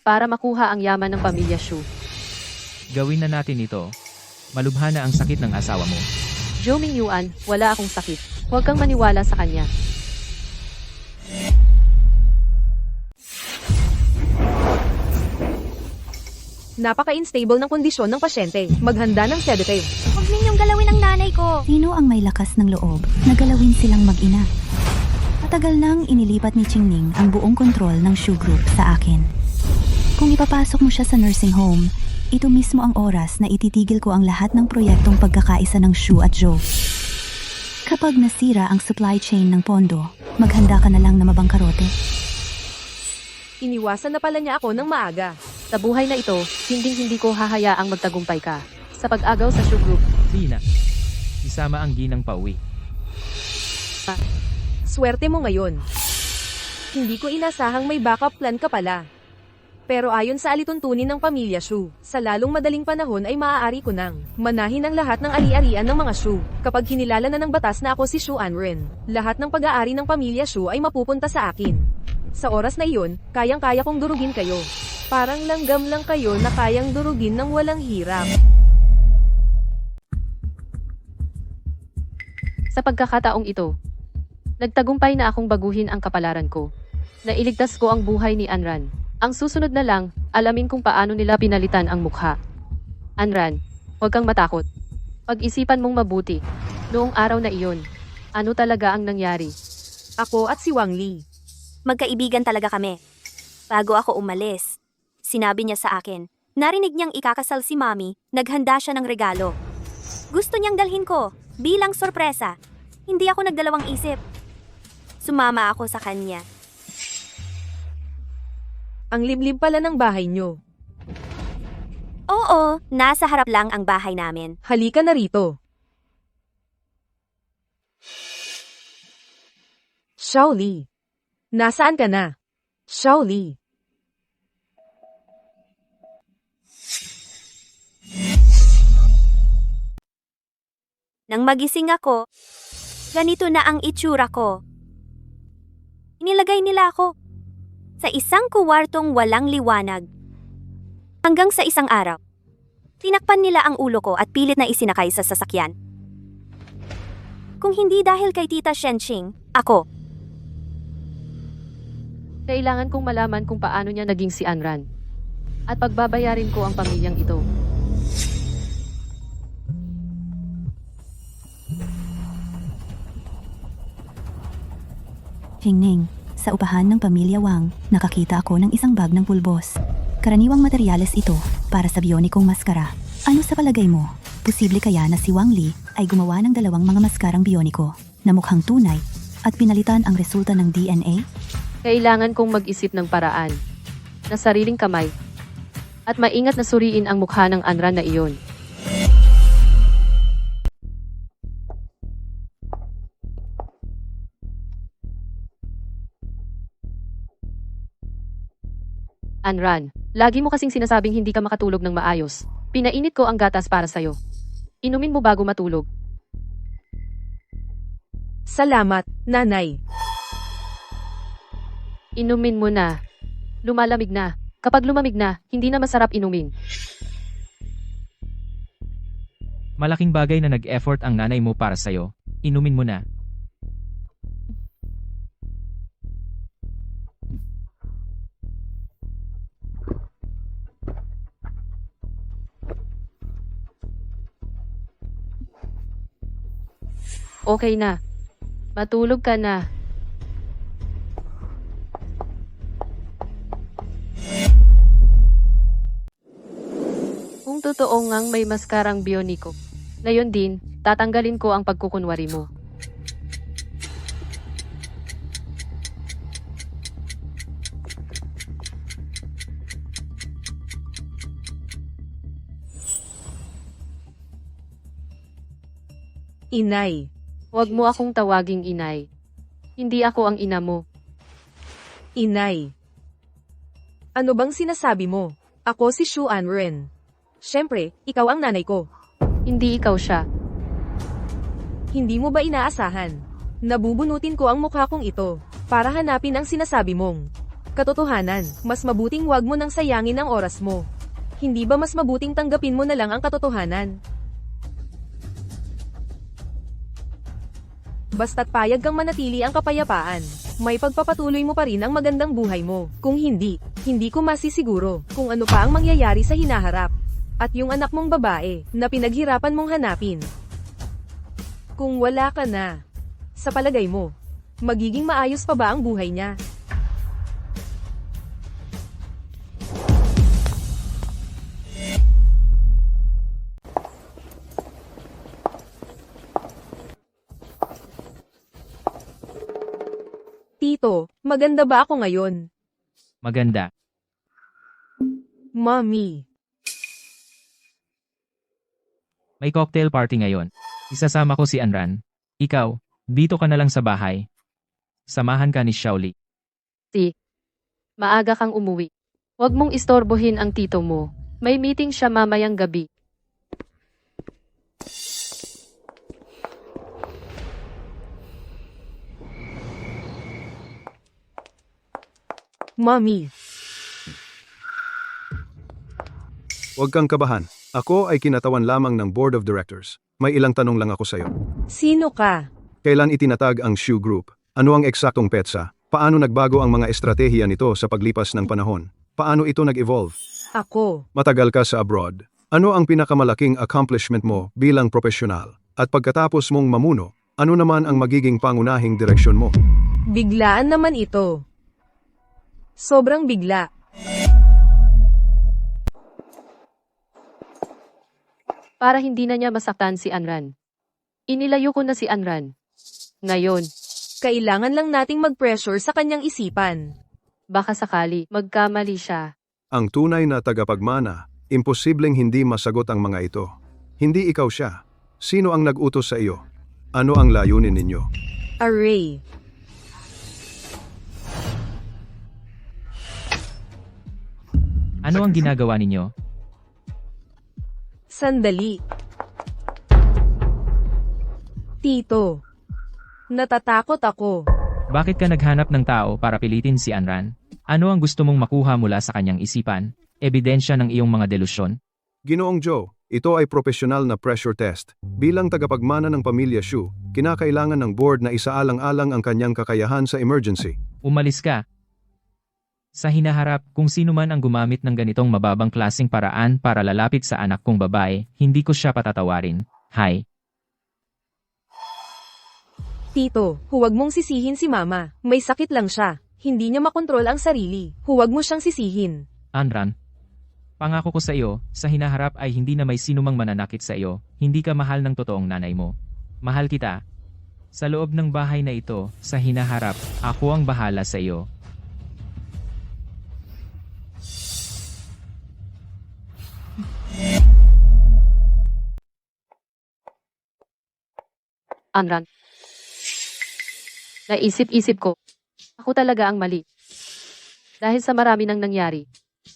Para makuha ang yaman ng pamilya Shu. Gawin na natin ito. Malubha na ang sakit ng asawa mo. Zhou Mingyuan, wala akong sakit. Huwag kang maniwala sa kanya. Napaka-unstable ng kondisyon ng pasyente. Maghanda ng sedative. Huwag ninyong galawin ang nanay ko. Sino ang may lakas ng loob na galawin silang mag-ina? Matagal nang inilipat ni Qingning ang buong kontrol ng Shu Group sa akin. Kung ipapasok mo siya sa nursing home, ito mismo ang oras na ititigil ko ang lahat ng proyektong pagkakaisa ng Shu at Zhou. Kapag nasira ang supply chain ng pondo, maghanda ka na lang na mabangkarote. Iniwasan na pala niya ako ng maaga. Sa buhay na ito, hindi ko hahayaang magtagumpay ka. Sa pag-agaw sa Shu Group, Tina, isama ang ginang pauwi. Swerte mo ngayon. Hindi ko inasahang may backup plan ka pala. Pero ayon sa alituntunin ng pamilya Shu, sa lalong madaling panahon ay maaari ko nang manahin ang lahat ng ari-arian ng mga Shu. Kapag kinilala na ng batas na ako si Shu Anren, lahat ng pag-aari ng pamilya Shu ay mapupunta sa akin. Sa oras na iyon, kayang-kaya kong durugin kayo. Parang langgam lang kayo na kayang durugin ng walang hirap. Sa pagkakataong ito, nagtagumpay na akong baguhin ang kapalaran ko. Nailigtas ko ang buhay ni Anran. Ang susunod na lang, alamin kung paano nila pinalitan ang mukha. Anran, huwag kang matakot. Pag-isipan mong mabuti. Noong araw na iyon, ano talaga ang nangyari? Ako at si Wang Li. Magkaibigan talaga kami. Bago ako umalis, sinabi niya sa akin, narinig niyang ikakasal si Mami, naghanda siya ng regalo. Gusto niyang dalhin ko, bilang sorpresa. Hindi ako nagdalawang isip. Sumama ako sa kanya. Ang liblib pala ng bahay nyo. Oo, nasa harap lang ang bahay namin. Halika na rito. Shaoli. Nasaan ka na? Shaoli. Nang magising ako, ganito na ang itsura ko. Inilagay nila ako sa isang kuwartong walang liwanag. Hanggang sa isang araw, tinakpan nila ang ulo ko at pilit na isinakay sa sasakyan. Kung hindi dahil kay Tita Shenxing, ako. Kailangan kong malaman kung paano niya naging si Anran. At pagbabayarin ko ang pamilyang ito. Hingning, sa upahan ng pamilya Wang, nakakita ako ng isang bag ng pulbos. Karaniwang materyales ito para sa bionikong maskara. Ano sa palagay mo? Posible kaya na si Wang Li ay gumawa ng dalawang mga maskarang bioniko na mukhang tunay at pinalitan ang resulta ng DNA? Kailangan kong mag-isip ng paraan na sariling kamay at maingat na suriin ang mukha ng Anran na iyon. Anran, lagi mo kasing sinasabing hindi ka makatulog ng maayos. Pinainit ko ang gatas para sa'yo. Inumin mo bago matulog. Salamat, nanay. Inumin mo na. Lumalamig na. Kapag lumamig na, hindi na masarap inumin. Malaking bagay na nag-effort ang nanay mo para sa'yo. Inumin mo na. Okay na. Matulog ka na. Kung totoo ngang may maskarang bioniko, ngayon din, tatanggalin ko ang pagkukunwari mo. Inay. Huwag mo akong tawaging inay. Hindi ako ang ina mo. Inay. Ano bang sinasabi mo? Ako si Shu Anren. Siyempre, ikaw ang nanay ko. Hindi ikaw siya. Hindi mo ba inaasahan? Nabubunutin ko ang mukha kong ito para hanapin ang sinasabi mong katotohanan. Mas mabuting wag mo nang sayangin ang oras mo. Hindi ba mas mabuting tanggapin mo na lang ang katotohanan? Basta't payag kang manatili ang kapayapaan, may pagpapatuloy mo pa rin ang magandang buhay mo. Kung hindi, hindi ko masisiguro kung ano pa ang mangyayari sa hinaharap. At yung anak mong babae na pinaghirapan mong hanapin. Kung wala ka na, sa palagay mo, magiging maayos pa ba ang buhay niya? Tito, maganda ba ako ngayon? Maganda. Mommy. May cocktail party ngayon. Isasama ko si Anran. Ikaw, dito ka na lang sa bahay. Samahan ka ni Shaoli. Maaga kang umuwi. Huwag mong istorbohin ang tito mo. May meeting siya mamayang gabi. Mommy, Huwag kang kabahan. Ako ay kinatawan lamang ng Board of Directors. May ilang tanong lang ako sa'yo. sino ka? Kailan itinatag ang Shu Group? Ano ang eksaktong petsa? Paano nagbago ang mga estratehiya nito sa paglipas ng panahon? Paano ito nag-evolve? Ako. Matagal ka sa abroad. Ano ang pinakamalaking accomplishment mo bilang profesional? At pagkatapos mong mamuno, ano naman ang magiging pangunahing direksyon mo? Biglaan naman ito. Sobrang bigla. Para hindi na niya masaktan si Anran. Inilayo ko na si Anran. Ngayon, Kailangan lang nating mag-pressure sa kanyang isipan. baka sakali magkamali siya. Ang tunay na tagapagmana, imposibleng hindi masagot ang mga ito. Hindi ikaw siya. Sino ang nag-utos sa iyo? Ano ang layunin ninyo? Array. Ano ang ginagawa ninyo? Sandali. Tito. Natatakot ako. Bakit ka naghanap ng tao para pilitin si Anran? Ano ang gusto mong makuha mula sa kanyang isipan? Ebidensya ng iyong mga delusyon? Ginoong Joe, ito ay profesional na pressure test. Bilang tagapagmana ng pamilya Shu, kinakailangan ng board na isaalang-alang ang kanyang kakayahan sa emergency. Umalis ka. Sa hinaharap, kung sino man ang gumamit ng ganitong mababang klaseng paraan para lalapit sa anak kong babae, hindi ko siya patatawarin. Hi. Tito, huwag mong sisihin si Mama. May sakit lang siya. Hindi niya makontrol ang sarili. Huwag mo siyang sisihin. Anran. Pangako ko sa iyo, sa hinaharap ay hindi na may sinumang mananakit sa iyo. Hindi ka mahal ng totoong nanay mo. Mahal kita. Sa loob ng bahay na ito, sa hinaharap, ako ang bahala sa iyo. Anran. Naisip-isip ko. Ako talaga ang mali. Dahil sa marami nang nangyari.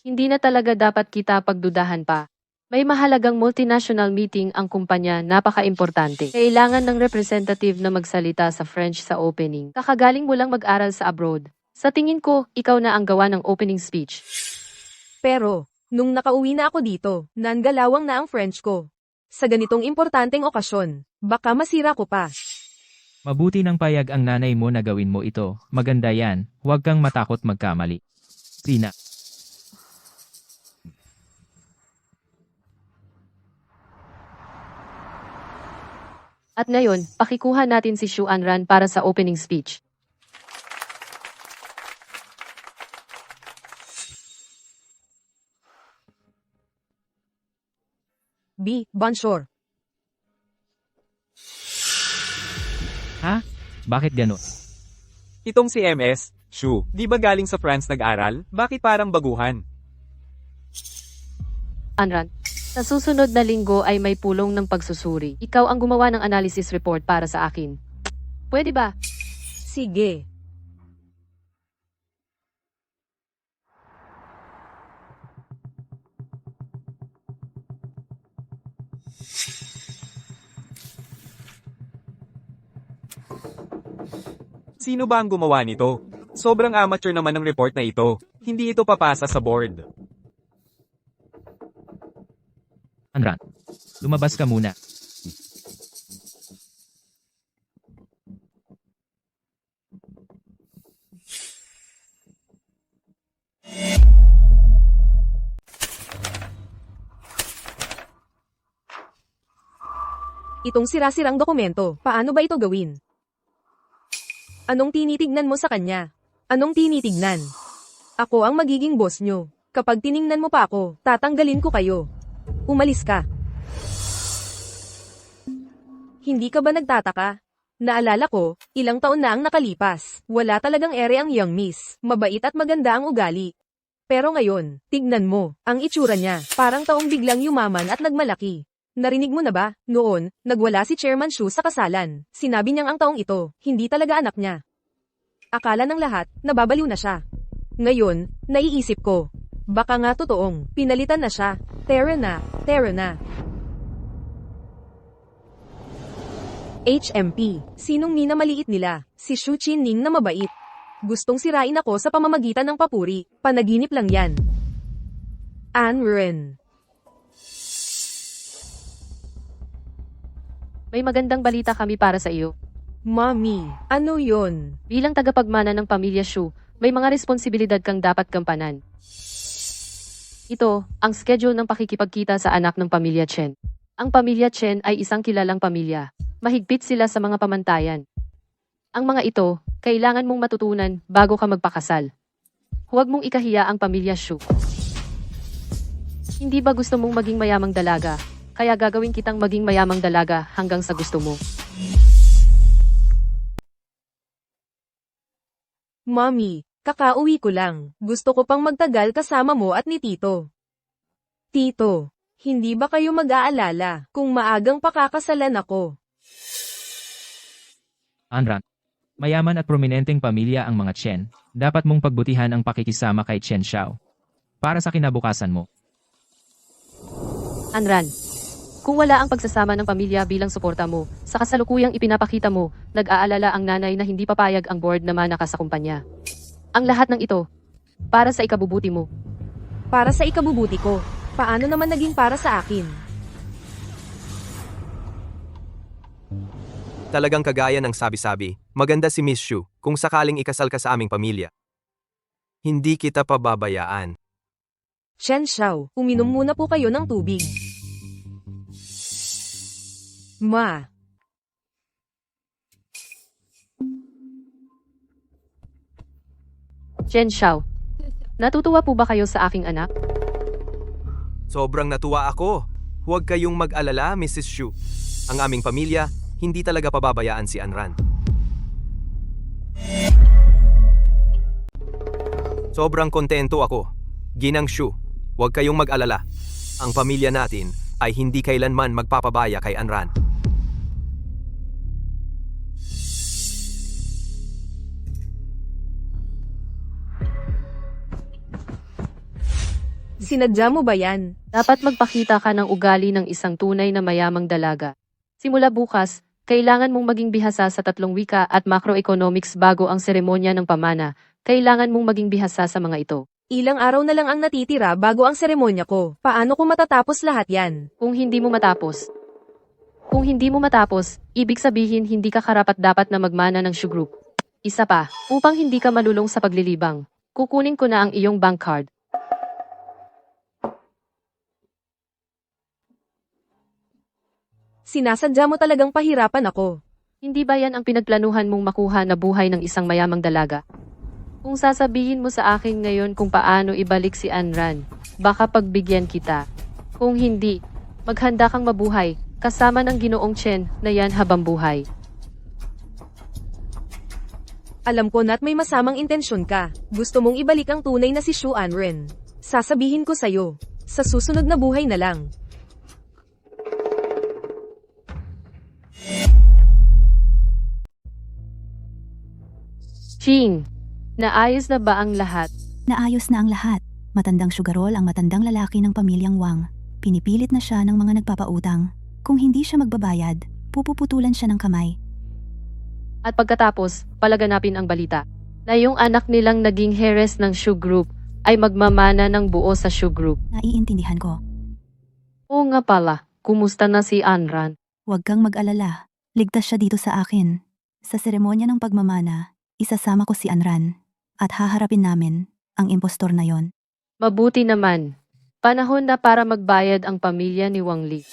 Hindi na talaga dapat kita pagdudahan pa. May mahalagang multinational meeting ang kumpanya, napaka-importante. Kailangan ng representative na magsalita sa French sa opening. Kakagaling mo lang mag-aral sa abroad. Sa tingin ko, ikaw na ang gawa ng opening speech. Pero, nung nakauwi na ako dito, nangalawang na ang French ko. Sa ganitong importanteng okasyon, baka masira ko pa. Mabuti ng payag ang nanay mo na gawin mo ito. Maganda yan, huwag kang matakot magkamali. Sina. At ngayon, pakikuha natin si Shu Anran para sa opening speech. Bonjour. Ha? Bakit gano'n? Itong si MS, Shu, di ba galing sa France nag-aral? Bakit parang baguhan? Anran, sa susunod na linggo ay may pulong ng pagsusuri. Ikaw ang gumawa ng analysis report para sa akin. Pwede ba? Sige. Sino ba ang gumawa nito? Sobrang amateur naman ng report na ito. Hindi ito papasa sa board. Anran. Lumabas ka muna. Itong sira-sirang dokumento, paano ba ito gawin? Anong tinitignan mo sa kanya? Anong tinitignan? Ako ang magiging boss nyo. Kapag tiningnan mo pa ako, tatanggalin ko kayo. Umalis ka. Hindi ka ba nagtataka? Naalala ko, ilang taon na ang nakalipas. Wala talagang ere ang young miss. Mabait at maganda ang ugali. Pero ngayon, tignan mo, ang itsura niya, parang taong biglang yumaman at nagmalaki. Narinig mo na ba? Noon, nagwala si Chairman Shu sa kasalan. Sinabi niyang ang taong ito, hindi talaga anak niya. Akala ng lahat, nababaliw na siya. Ngayon, naiisip ko, Baka nga totoong, pinalitan na siya. Tara na, tara na. HMP, sinong Nina maliit nila? Si Shu Qinning na mabait. Gustong sirain ako sa pamamagitan ng papuri. Panaginip lang yan. Anne Ren. May magandang balita kami para sa iyo. Mommy, ano yon? Bilang tagapagmana ng pamilya Shu, may mga responsibilidad kang dapat gampanan. Ito, ang schedule ng pakikipagkita sa anak ng pamilya Chen. Ang pamilya Chen ay isang kilalang pamilya. Mahigpit sila sa mga pamantayan. Ang mga ito, kailangan mong matutunan bago ka magpakasal. Huwag mong ikahiya ang pamilya Shu. Hindi ba gusto mong maging mayamang dalaga? Kaya gagawin kitang maging mayamang dalaga hanggang sa gusto mo. Mommy, kakauwi ko lang. Gusto ko pang magtagal kasama mo at ni Tito. Tito, hindi ba kayo mag-aalala kung maagang pakakasalan ako? Anran, mayaman at prominenteng pamilya ang mga Chen. Dapat mong pagbutihan ang pakikisama kay Chen Xiao. Para sa kinabukasan mo. Anran, kung wala ang pagsasama ng pamilya bilang suporta mo, sa kasalukuyang ipinapakita mo, nag-aalala ang nanay na hindi papayag ang board na manaka sa kumpanya. Ang lahat ng ito, para sa ikabubuti mo. Para sa ikabubuti ko, paano naman naging para sa akin? Talagang kagaya ng sabi-sabi, maganda si Miss Shu kung sakaling ikasal ka sa aming pamilya. Hindi kita pababayaan. Chen Xiao, uminom muna po kayo ng tubig. Ma. Chen Xiao, natutuwa po ba kayo sa aking anak? Sobrang natuwa ako. Huwag kayong mag-alala, Mrs. Shu. Ang aming pamilya, hindi talaga pababayaan si Anran. Sobrang kontento ako. Ginang Shu, huwag kayong mag-alala. Ang pamilya natin ay hindi kailanman magpapabaya kay Anran. Sinadya mo ba yan? Dapat magpakita ka ng ugali ng isang tunay na mayamang dalaga. Simula bukas, kailangan mong maging bihasa sa 3 wika at macroeconomics bago ang seremonya ng pamana. Kailangan mong maging bihasa sa mga ito. Ilang araw na lang ang natitira bago ang seremonya ko. Paano ko matatapos lahat yan? Kung hindi mo matapos, ibig sabihin hindi ka karapat-dapat na magmana ng Shu Group. Isa pa, upang hindi ka malulong sa paglilibang, kukunin ko na ang iyong bank card. Sinasadya mo talagang pahirapan ako. Hindi ba yan ang pinagplanuhan mong makuha na buhay ng isang mayamang dalaga? Kung sasabihin mo sa akin ngayon kung paano ibalik si Anran, baka pagbigyan kita. Kung hindi, maghanda kang mabuhay, kasama ng Ginoong Chen na yan habang buhay. Alam ko na't may masamang intensyon ka. Gusto mong ibalik ang tunay na si Shu Anren. Sasabihin ko sa'yo, sa susunod na buhay na lang. Ching, naayos na ba ang lahat? Naayos na ang lahat. Matandang sugarol ang matandang lalaki ng pamilyang Wang. Pinipilit na siya ng mga nagpapautang. Kung hindi siya magbabayad, pupuputulan siya ng kamay. At pagkatapos, palaganapin ang balita na yung anak nilang naging heres ng Shu Group ay magmamana ng buo sa Shu Group. Naiintindihan ko. Oo nga pala, kumusta na si Anran? Huwag kang mag-alala. Ligtas siya dito sa akin. Sa seremonya ng pagmamana, isasama ko si Anran. At haharapin namin ang impostor na yon. Mabuti naman. Panahon na para magbayad ang pamilya ni Wang Li.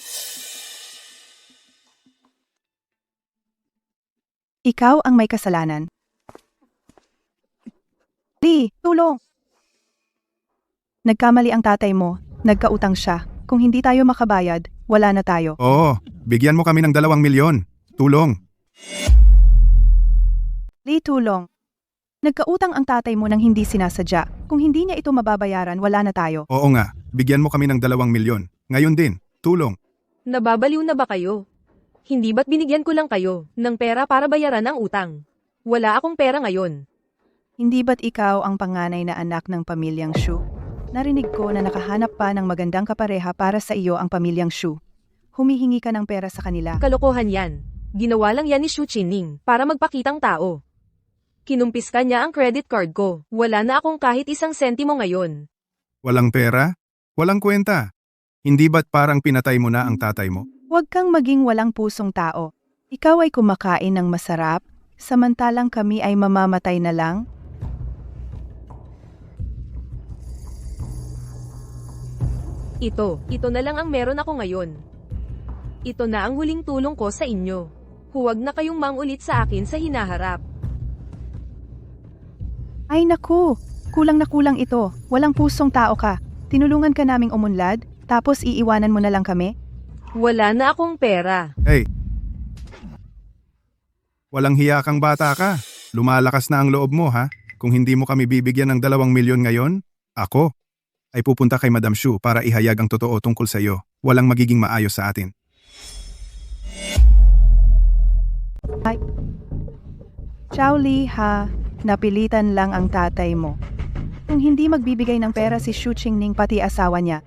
Ikaw ang may kasalanan. Li, tulong! Nagkamali ang tatay mo. Nagkautang siya. Kung hindi tayo makabayad, wala na tayo. Oo, bigyan mo kami ng 2 milyon. Tulong. Li, tulong. Nagkautang ang tatay mo nang hindi sinasadya. Kung hindi niya ito mababayaran, wala na tayo. Oo nga, bigyan mo kami ng 2 milyon. Ngayon din, tulong. Nababaliw na ba kayo? Hindi ba't binigyan ko lang kayo ng pera para bayaran ang utang? Wala akong pera ngayon. Hindi ba't ikaw ang panganay na anak ng pamilyang Shu? Narinig ko na nakahanap pa ng magandang kapareha para sa iyo ang pamilyang Shu. Humihingi ka ng pera sa kanila. Kalokohan yan. Ginawa lang yan ni Shu Qinning para magpakitang tao. Kinumpiska niya ang credit card ko. Wala na akong kahit isang sentimo ngayon. Walang pera? Walang kwenta. Hindi ba't parang pinatay mo na ang tatay mo? Huwag kang maging walang pusong tao. Ikaw ay kumakain ng masarap, samantalang kami ay mamamatay na lang. Ito na lang ang meron ako ngayon. Ito na ang huling tulong ko sa inyo. Huwag na kayong mangulit sa akin sa hinaharap. Ay naku, kulang na kulang ito. Walang pusong tao ka. Tinulungan ka naming umunlad, tapos iiwanan mo na lang kami? Wala na akong pera. Hey! Walang hiya kang bata ka. Lumalakas na ang loob mo ha. Kung hindi mo kami bibigyan ng 2 milyon ngayon, ako ay pupunta kay Madam Shu para ihayag ang totoo tungkol sa iyo. Walang magiging maayos sa atin. Xiao Li ha, napilitan lang ang tatay mo. Kung hindi magbibigay ng pera si Shu Qingning pati asawa niya,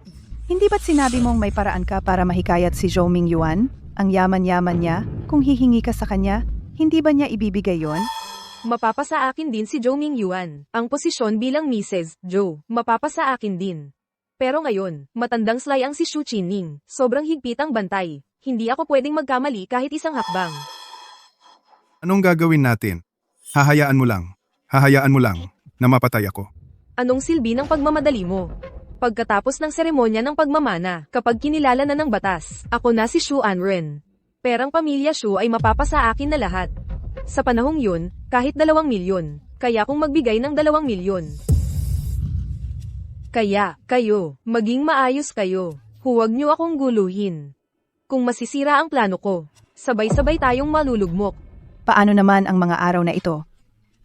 hindi ba't sinabi mong may paraan ka para mahikayat si Zhou Mingyuan? Ang yaman-yaman niya, kung hihingi ka sa kanya, hindi ba niya ibibigay yon? Mapapasa akin din si Zhou Mingyuan. Ang posisyon bilang Mrs. Zhou, mapapasa akin din. Pero ngayon, matandang slay ang si Shu Qinning. Sobrang higpit ang bantay. Hindi ako pwedeng magkamali kahit isang hakbang. Anong gagawin natin? Hahayaan mo lang. Hahayaan mo lang na mapatay ako. Anong silbi ng pagmamadali mo? Pagkatapos ng seremonya ng pagmamana, kapag kinilala na ng batas, ako na si Shu Anren. Perang pamilya Shu ay mapapasa akin na lahat. Sa panahong yun, kahit 2 milyon, kaya kung magbigay ng 2 milyon. Kaya, kayo, maging maayos kayo. Huwag niyo akong guluhin. Kung masisira ang plano ko, sabay-sabay tayong malulugmok. Paano naman ang mga araw na ito?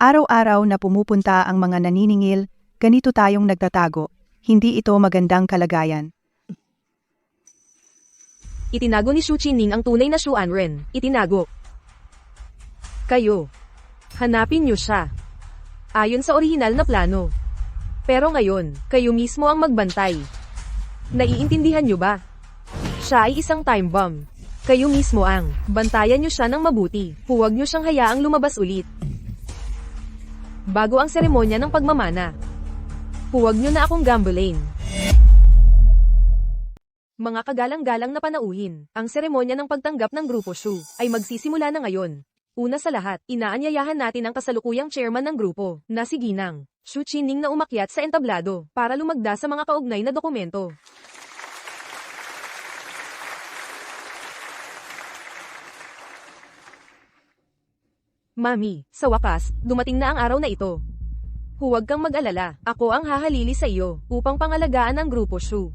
Araw-araw na pumupunta ang mga naniningil, ganito tayong nagtatago. Hindi ito magandang kalagayan. Itinago ni Shu Qinning ang tunay na Shu Anren. Itinago. Kayo. Hanapin niyo siya. Ayon sa orihinal na plano. Pero ngayon, kayo mismo ang magbantay. Naiintindihan niyo ba? Siya ay isang time bomb. Kayo mismo ang bantayan niyo siya ng mabuti. Huwag niyo siyang hayaang lumabas ulit. Bago ang seremonya ng pagmamana. Huwag niyo na akong gambulain. Mga kagalang-galang na panauhin, ang seremonya ng pagtanggap ng Grupo Shu ay magsisimula na ngayon. Una sa lahat, inaanyayahan natin ang kasalukuyang chairman ng grupo, na si Ginang, Shu Qinning na umakyat sa entablado para lumagda sa mga kaugnay na dokumento. Mami, sa wakas, dumating na ang araw na ito. Huwag kang mag-alala, ako ang hahalili sa iyo upang pangalagaan ang Grupo Shu.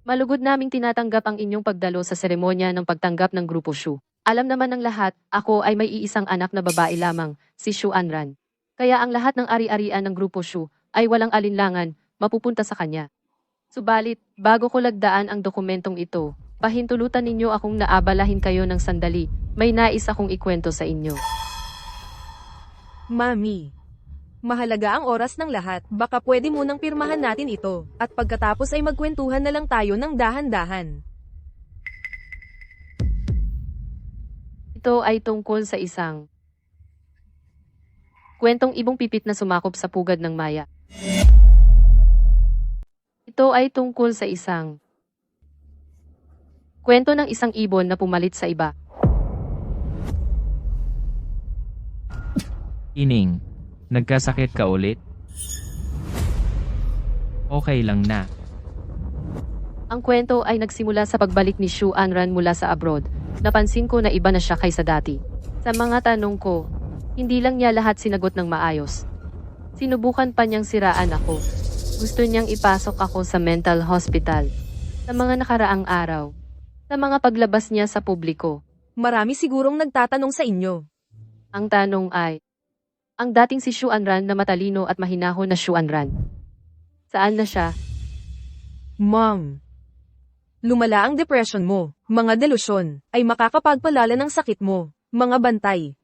Malugod naming tinatanggap ang inyong pagdalo sa seremonya ng pagtanggap ng Grupo Shu. Alam naman ng lahat, ako ay may iisang anak na babae lamang, si Shu Anran. Kaya ang lahat ng ari-arian ng Grupo Shu ay walang alinlangan, mapupunta sa kanya. Subalit, bago ko lagdaan ang dokumentong ito, pahintulutan ninyo akong naabalahin kayo ng sandali, may nais akong ikwento sa inyo. Mami, mahalaga ang oras ng lahat, baka pwede munang pirmahan natin ito, at pagkatapos ay magkwentuhan na lang tayo ng dahan-dahan. Ito ay tungkol sa isang kwentong ibong pipit na sumakop sa pugad ng maya. Ito ay tungkol sa isang kwento ng isang ibon na pumalit sa iba. Ining, nagkasakit ka ulit? Okay lang na. Ang kwento ay nagsimula sa pagbalik ni Shu Anran mula sa abroad. Napansin ko na iba na siya kaysa dati. Sa mga tanong ko, hindi lang niya lahat sinagot ng maayos. Sinubukan pa niyang siraan ako. Gusto niyang ipasok ako sa mental hospital. Sa mga nakaraang araw. Sa mga paglabas niya sa publiko. Marami sigurong nagtatanong sa inyo. Ang tanong ay, ang dating si Shu Anran na matalino at mahinahon na Shu Anran. Saan na siya? Mom. Lumala ang depression mo, mga delusyon, ay makakapagpalala ng sakit mo, mga bantay.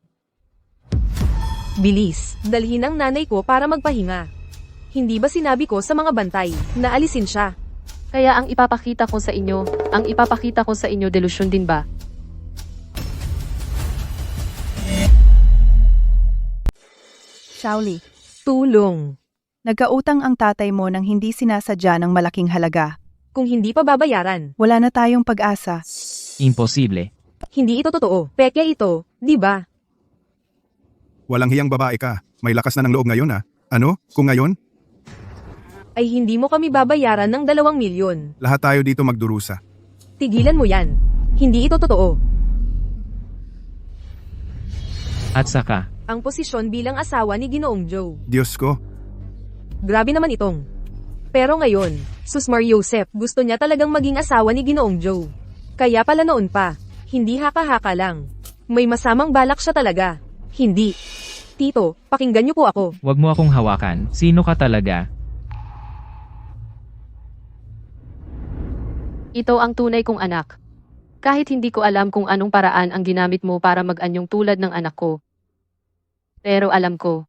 Bilis, dalhin ang nanay ko para magpahinga. Hindi ba sinabi ko sa mga bantay na alisin siya? Kaya ang ipapakita ko sa inyo, delusyon din ba? Shaoli, Tulong. nagkautang ang tatay mo nang hindi sinasadya ng malaking halaga. Kung hindi pa babayaran, Wala na tayong pag-asa. Imposible. hindi ito totoo. Peke ito, di ba? Walang hiyang babae ka. May lakas na ng loob ngayon Ano? Kung ngayon, Ay hindi mo kami babayaran ng 2 milyon. lahat tayo dito magdurusa. Tigilan mo yan. Hindi ito totoo. At saka, Ang posisyon bilang asawa ni Ginoong Joe. Diyos ko, Grabe naman itong. Pero ngayon, Susmar Yosef, gusto niya talagang maging asawa ni Ginoong Joe. Kaya pala noon pa, hindi haka-haka lang. May masamang balak siya talaga. Hindi. Tito, pakinggan niyo po ako. wag mo akong hawakan. Sino ka talaga? Ito ang tunay kong anak. Kahit hindi ko alam kung anong paraan ang ginamit mo para mag-anyong tulad ng anak ko. Pero alam ko,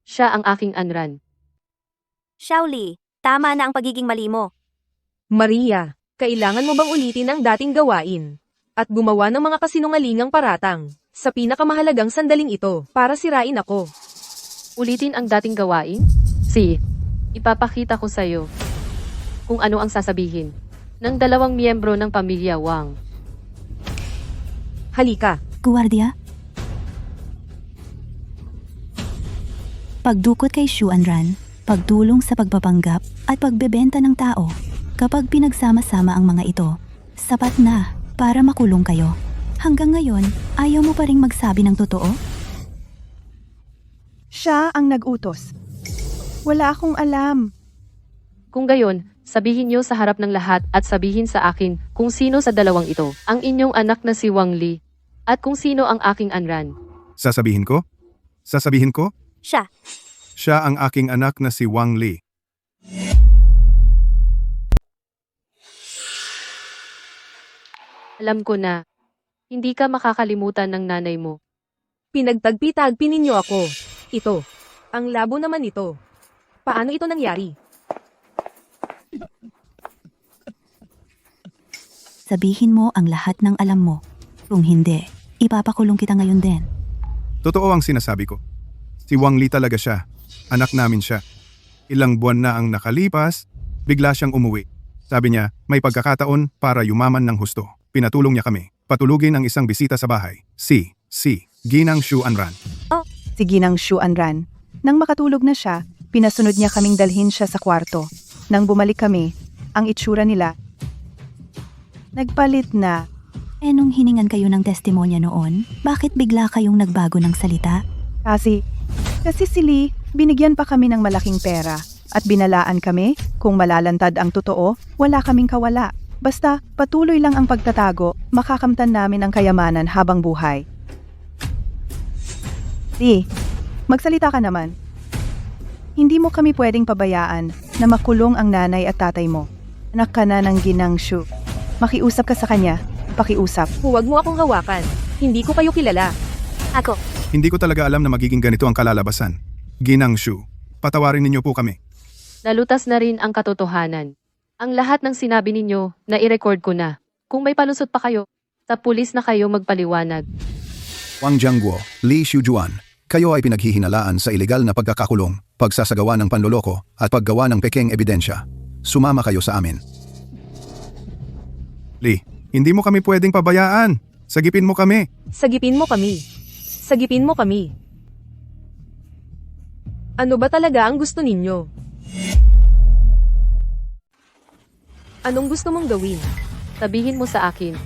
siya ang aking Anran. Shaoli, tama na ang pagiging mali mo. Maria, kailangan mo bang ulitin ang dating gawain? At gumawa ng mga kasinungalingang paratang sa pinakamahalagang sandaling ito para sirain ako. Ulitin ang dating gawain? Ipapakita ko sa'yo kung ano ang sasabihin ng 2 miyembro ng pamilya Wang. Halika. Guwardiya? Pagdukot kay Shu Anran, pagtulong sa pagpapanggap at pagbebenta ng tao. Kapag pinagsama-sama ang mga ito, sapat na para makulong kayo. Hanggang ngayon, ayaw mo pa ring magsabi ng totoo? Siya ang nag-utos. Wala akong alam. Kung gayon, sabihin niyo sa harap ng lahat at sabihin sa akin kung sino sa 2 ito ang inyong anak na si Wang Li at kung sino ang aking Anran. sasabihin ko? Sasabihin ko? Siya. Siya ang aking anak na si Wang Li. Alam ko na, hindi ka makakalimutan ng nanay mo. Pinagtagpi-tagpi ninyo ako. Ito. Ang labo naman ito. Paano ito nangyari? Sabihin mo ang lahat ng alam mo. Kung hindi, ipapakulong kita ngayon din. Totoo ang sinasabi ko. Si Wang Li talaga siya. Anak namin siya. Ilang buwan na ang nakalipas, bigla siyang umuwi. Sabi niya, may pagkakataon para yumaman ng husto. Pinatulong niya kami. Patulugin ang isang bisita sa bahay. Si Ginang Shu Anran. Si Ginang Shu Anran. Nang makatulog na siya, pinasunod niya kaming dalhin siya sa kwarto. Nang bumalik kami, ang itsura nila nagpalit na. Nung hiningan kayo ng testimonya noon, bakit bigla kayong nagbago ng salita? Kasi si Lee, binigyan pa kami ng malaking pera at binalaan kami kung malalantad ang totoo, wala kaming kawala. Basta patuloy lang ang pagtatago, makakamtan namin ang kayamanan habang buhay. Lee, magsalita ka naman. Hindi mo kami pwedeng pabayaan na makulong ang nanay at tatay mo. Anak ka na ng Ginang Shu. Makiusap ka sa kanya. Pakiusap. Huwag mo akong hawakan. Hindi ko kayo kilala. Ako. Hindi ko talaga alam na magiging ganito ang kalalabasan. Ginang Shu, patawarin ninyo po kami. Nalutas na rin ang katotohanan. Ang lahat ng sinabi ninyo, na-i-record ko na. Kung may palusot pa kayo, sa pulis na kayo magpaliwanag. Wang Jiangguo, Li Xiujuan, kayo ay pinaghihinalaan sa ilegal na pagkakakulong, pagsasagawa ng panloloko, at paggawa ng pekeng ebidensya. Sumama kayo sa amin. Li, hindi mo kami pwedeng pabayaan. Sagipin mo kami. Sagipin mo kami. Sagipin mo kami. Ano ba talaga ang gusto ninyo? Anong gusto mong gawin? Sabihin mo sa akin,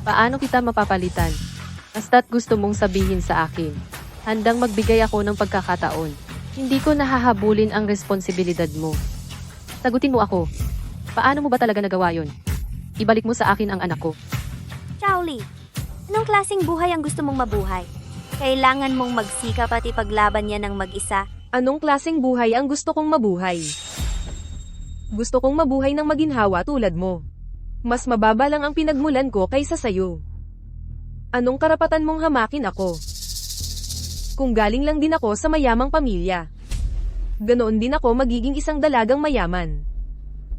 paano kita mapapalitan? Basta't gusto mong sabihin sa akin. Handang magbigay ako ng pagkakataon. Hindi ko nahahabulin ang responsibilidad mo. Sagutin mo ako. Paano mo ba talaga nagawa yon? Ibalik mo sa akin ang anak ko. Shaoli, anong klaseng buhay ang gusto mong mabuhay? Kailangan mong magsikap at ipaglaban yan ng mag-isa. Anong klaseng buhay ang gusto kong mabuhay? Gusto kong mabuhay ng maginhawa tulad mo. Mas mababa lang ang pinagmulan ko kaysa sayo. Anong karapatan mong hamakin ako? Kung galing lang din ako sa mayamang pamilya. Ganoon din ako magiging isang dalagang mayaman.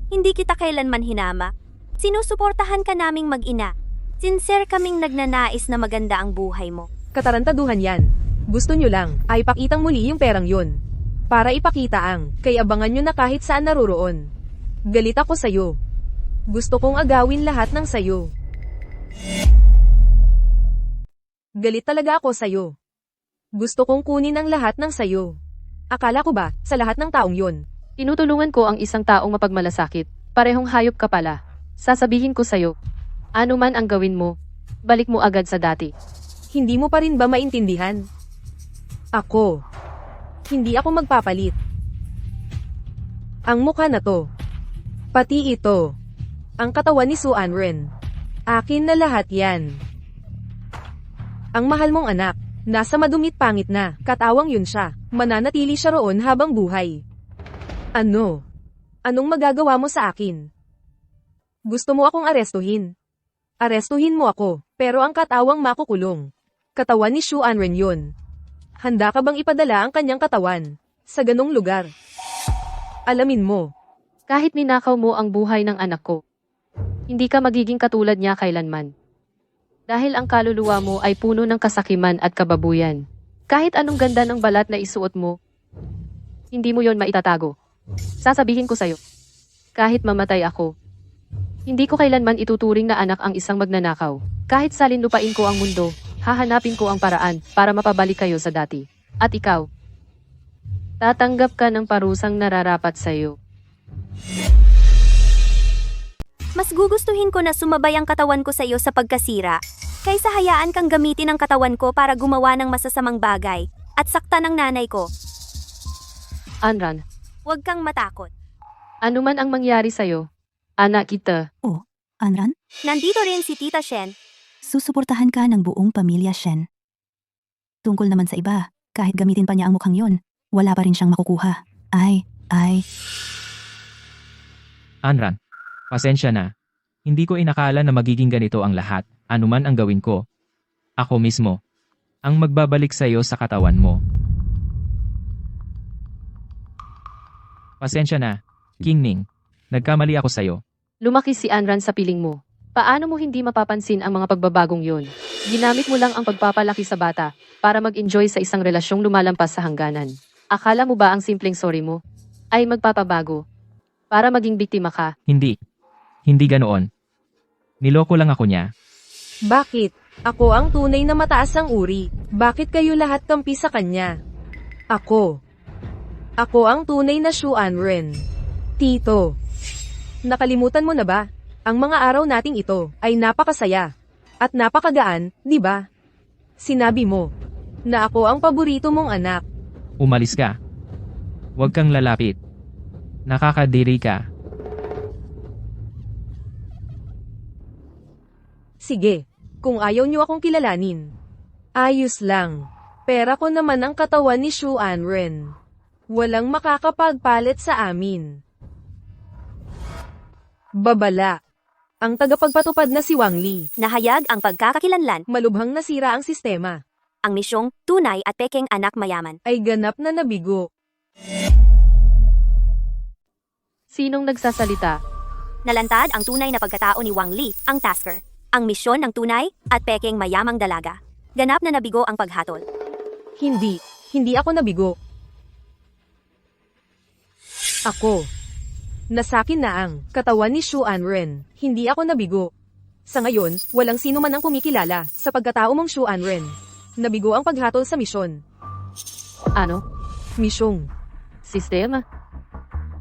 Hindi kita kailanman hinama. Sinusuportahan ka naming mag-ina. Sincere kaming nagnanais na maganda ang buhay mo. Katarantaduhan yan. Gusto nyo lang, ay pakitang muli yung perang yun. Para ipakita ang, kay abangan nyo na kahit saan naruroon. Galit ako sa'yo. Gusto kong agawin lahat ng sayo. Galit talaga ako sa'yo. Gusto kong kunin ang lahat ng sayo. Akala ko ba, sa lahat ng taong yun? Tinutulungan ko ang isang taong mapagmalasakit. Parehong hayop ka pala. Sasabihin ko sa'yo. Ano man ang gawin mo, balik mo agad sa dati. Hindi mo pa rin ba maintindihan? Ako. Hindi ako magpapalit. Ang mukha na to. Pati ito. Ang katawan ni Su Anren. Akin na lahat yan. Ang mahal mong anak, nasa madumit pangit na, katawang yun siya. Mananatili siya roon habang buhay. Ano? Anong magagawa mo sa akin? Gusto mo akong arestuhin? Arestuhin mo ako, pero ang katawang makukulong. Katawan ni Su Anren yun. Handa ka bang ipadala ang kanyang katawan sa ganong lugar? Alamin mo. Kahit ninakaw mo ang buhay ng anak ko, hindi ka magiging katulad niya kailanman. Dahil ang kaluluwa mo ay puno ng kasakiman at kababuyan. Kahit anong ganda ng balat na isuot mo, hindi mo yon maitatago. Sasabihin ko sa'yo, kahit mamatay ako, hindi ko kailanman ituturing na anak ang isang magnanakaw. Kahit salinlupain ko ang mundo, hahanapin ko ang paraan para mapabalik kayo sa dati. At ikaw, tatanggap ka ng parusang nararapat sa'yo. Mas gugustuhin ko na sumabay ang katawan ko sa iyo sa pagkasira, kaysa hayaan kang gamitin ang katawan ko para gumawa ng masasamang bagay, at saktan ang nanay ko. Anran, Huwag kang matakot. ano man ang mangyari sa'yo, anak kita. Oh, Anran, Nandito rin si Tita Shen. susuportahan ka ng buong pamilya Shen. Tungkol naman sa iba, kahit gamitin pa niya ang mukhang yun, wala pa rin siyang makukuha. Ay. Anran, pasensya na. Hindi ko inakala na magiging ganito ang lahat, anuman ang gawin ko. Ako mismo, ang magbabalik sa iyo sa katawan mo. Pasensya na, King Ning. Nagkamali ako sa iyo. Lumaki si Anran sa piling mo. Paano mo hindi mapapansin ang mga pagbabagong yon? Ginamit mo lang ang pagpapalaki sa bata para mag-enjoy sa isang relasyong lumalampas sa hangganan. Akala mo ba ang simpleng sorry mo ay magpapabago para maging biktima ka? Hindi. Hindi ganoon. Niloko lang ako niya. Bakit? Ako ang tunay na mataas ang uri. Bakit kayo lahat kampi sa kanya? Ako. Ako ang tunay na Su Anren. Tito. Nakalimutan mo na ba? Ang mga araw nating ito ay napakasaya. At napakagaan, di ba? Sinabi mo na ako ang paborito mong anak. Umalis ka. Huwag kang lalapit. Nakakadiri ka. Sige, kung ayaw niyo akong kilalanin. Ayos lang. Pera ko naman ang katawan ni Su Anren. Walang makakapagpalit sa amin. Babala. Ang tagapagpatupad na si Wang Li. Nahayag ang pagkakakilanlan, Malubhang nasira ang sistema. ang misyong tunay at pekeng anak mayaman. Ay ganap na nabigo. Sinong nagsasalita? Nalantad ang tunay na pagkatao ni Wang Li, ang tasker. Ang misyon ng tunay at pekeng mayamang dalaga. Ganap na nabigo ang paghatol. Hindi ako nabigo. Ako. Nasakin na ang katawan ni Su Anren. Hindi ako nabigo. Sa ngayon, walang sino man ang kumikilala sa pagkatao mong Su Anren. Nabigo ang paghatol sa misyon. Ano? Misyong. Sistema?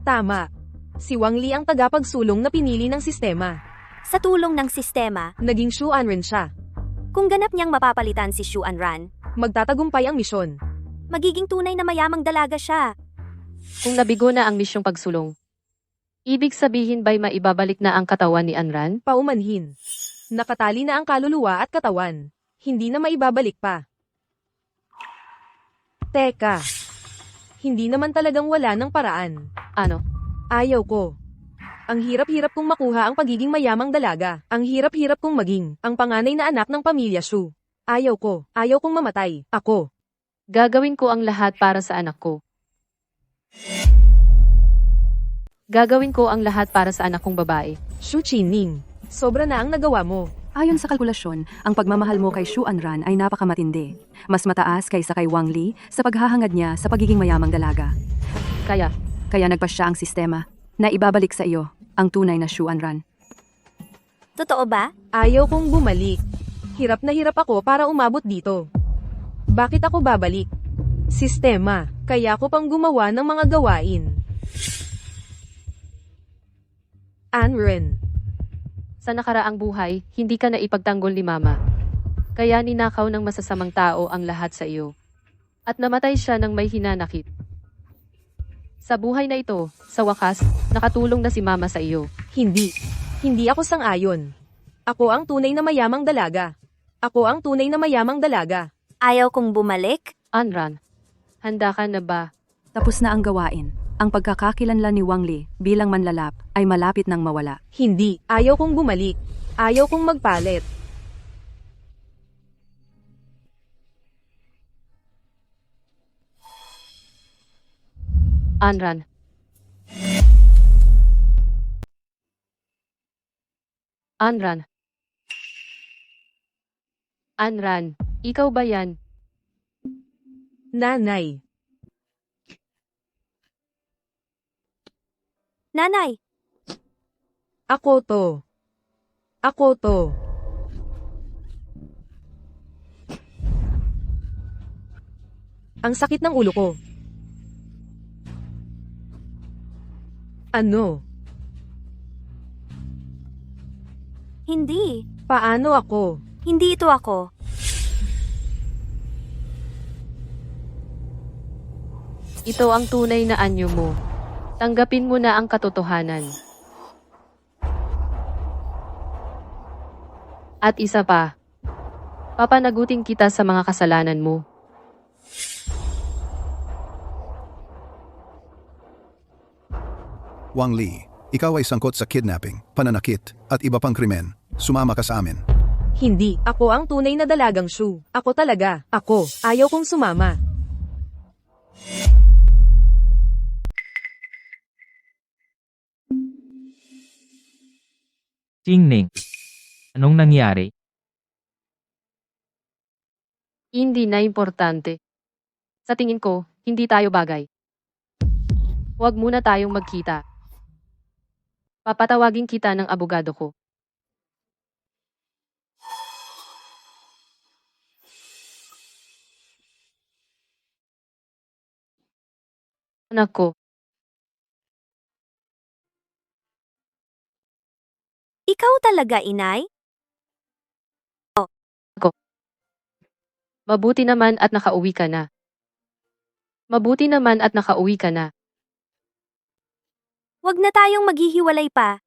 Tama. Si Wang Li ang tagapagsulong na pinili ng sistema. Sa tulong ng sistema, Naging Su Anren siya. kung ganap niyang mapapalitan si Su Anran, Magtatagumpay ang misyon. magiging tunay na mayamang dalaga siya. Kung nabigo na ang misyong pagsulong, ibig sabihin ba'y maibabalik na ang katawan ni Anran? Paumanhin. Nakatali na ang kaluluwa at katawan. Hindi na maibabalik pa. Teka. Hindi naman talagang wala ng paraan. Ano? Ayaw ko. Ang hirap-hirap kong makuha ang pagiging mayamang dalaga. Ang hirap-hirap kong maging ang panganay na anak ng pamilya Su. Ayaw ko. Ayaw kong mamatay. Ako. Gagawin ko ang lahat para sa anak ko. Gagawin ko ang lahat para sa anak kong babae. Shu Qining, sobra na ang nagawa mo. Ayon sa kalkulasyon, ang pagmamahal mo kay Shu Anran ay napakamatindi. Mas mataas kaysa kay Wang Li sa paghahangad niya sa pagiging mayamang dalaga. Kaya, Kaya nagpasya ang sistema na ibabalik sa iyo ang tunay na Shu Anran. Totoo ba? Ayaw kong bumalik. Hirap na hirap ako para umabot dito. Bakit ako babalik? Sistema, kaya ako pang gumawa ng mga gawain. Anren, sa nakaraang buhay, hindi ka na ipagtanggol ni Mama. Kaya ninakaw ng masasamang tao ang lahat sa iyo. At namatay siya ng may hinanakit. Sa buhay na ito, sa wakas, nakatulong na si Mama sa iyo. hindi. Hindi ako sang-ayon. Ako ang tunay na mayamang dalaga. Ako ang tunay na mayamang dalaga. Ayaw kong bumalik? Anran, handa ka na ba? Tapos na ang gawain. Ang pagkakakilanlan ni Wang Li bilang manlalap ay malapit nang mawala. Hindi. Ayaw kong bumalik. Ayaw kong magpalit. Anran. Anran. Anran, ikaw ba yan? Nanay. Nanay, Ako to. Ako to. Ang sakit ng ulo ko. Ano? hindi. Paano ako? Hindi ito ako. Ito ang tunay na anyo mo. Tanggapin mo na ang katotohanan. At isa pa, papanagutin kita sa mga kasalanan mo. Wang Li, ikaw ay sangkot sa kidnapping, pananakit, at iba pang krimen. Sumama ka sa amin. Hindi. Ako ang tunay na dalagang Shu. Ako talaga. Ako. Ayaw kong sumama. Tingning. Anong nangyari? Hindi na importante. Sa tingin ko, hindi tayo bagay. Huwag muna tayong magkita. Papatawagin kita ng abogado ko. Anak ko, Ikaw talaga, inay? mabuti naman at nakauwi ka na. Mabuti naman at nakauwi ka na. Huwag na tayong maghihiwalay pa.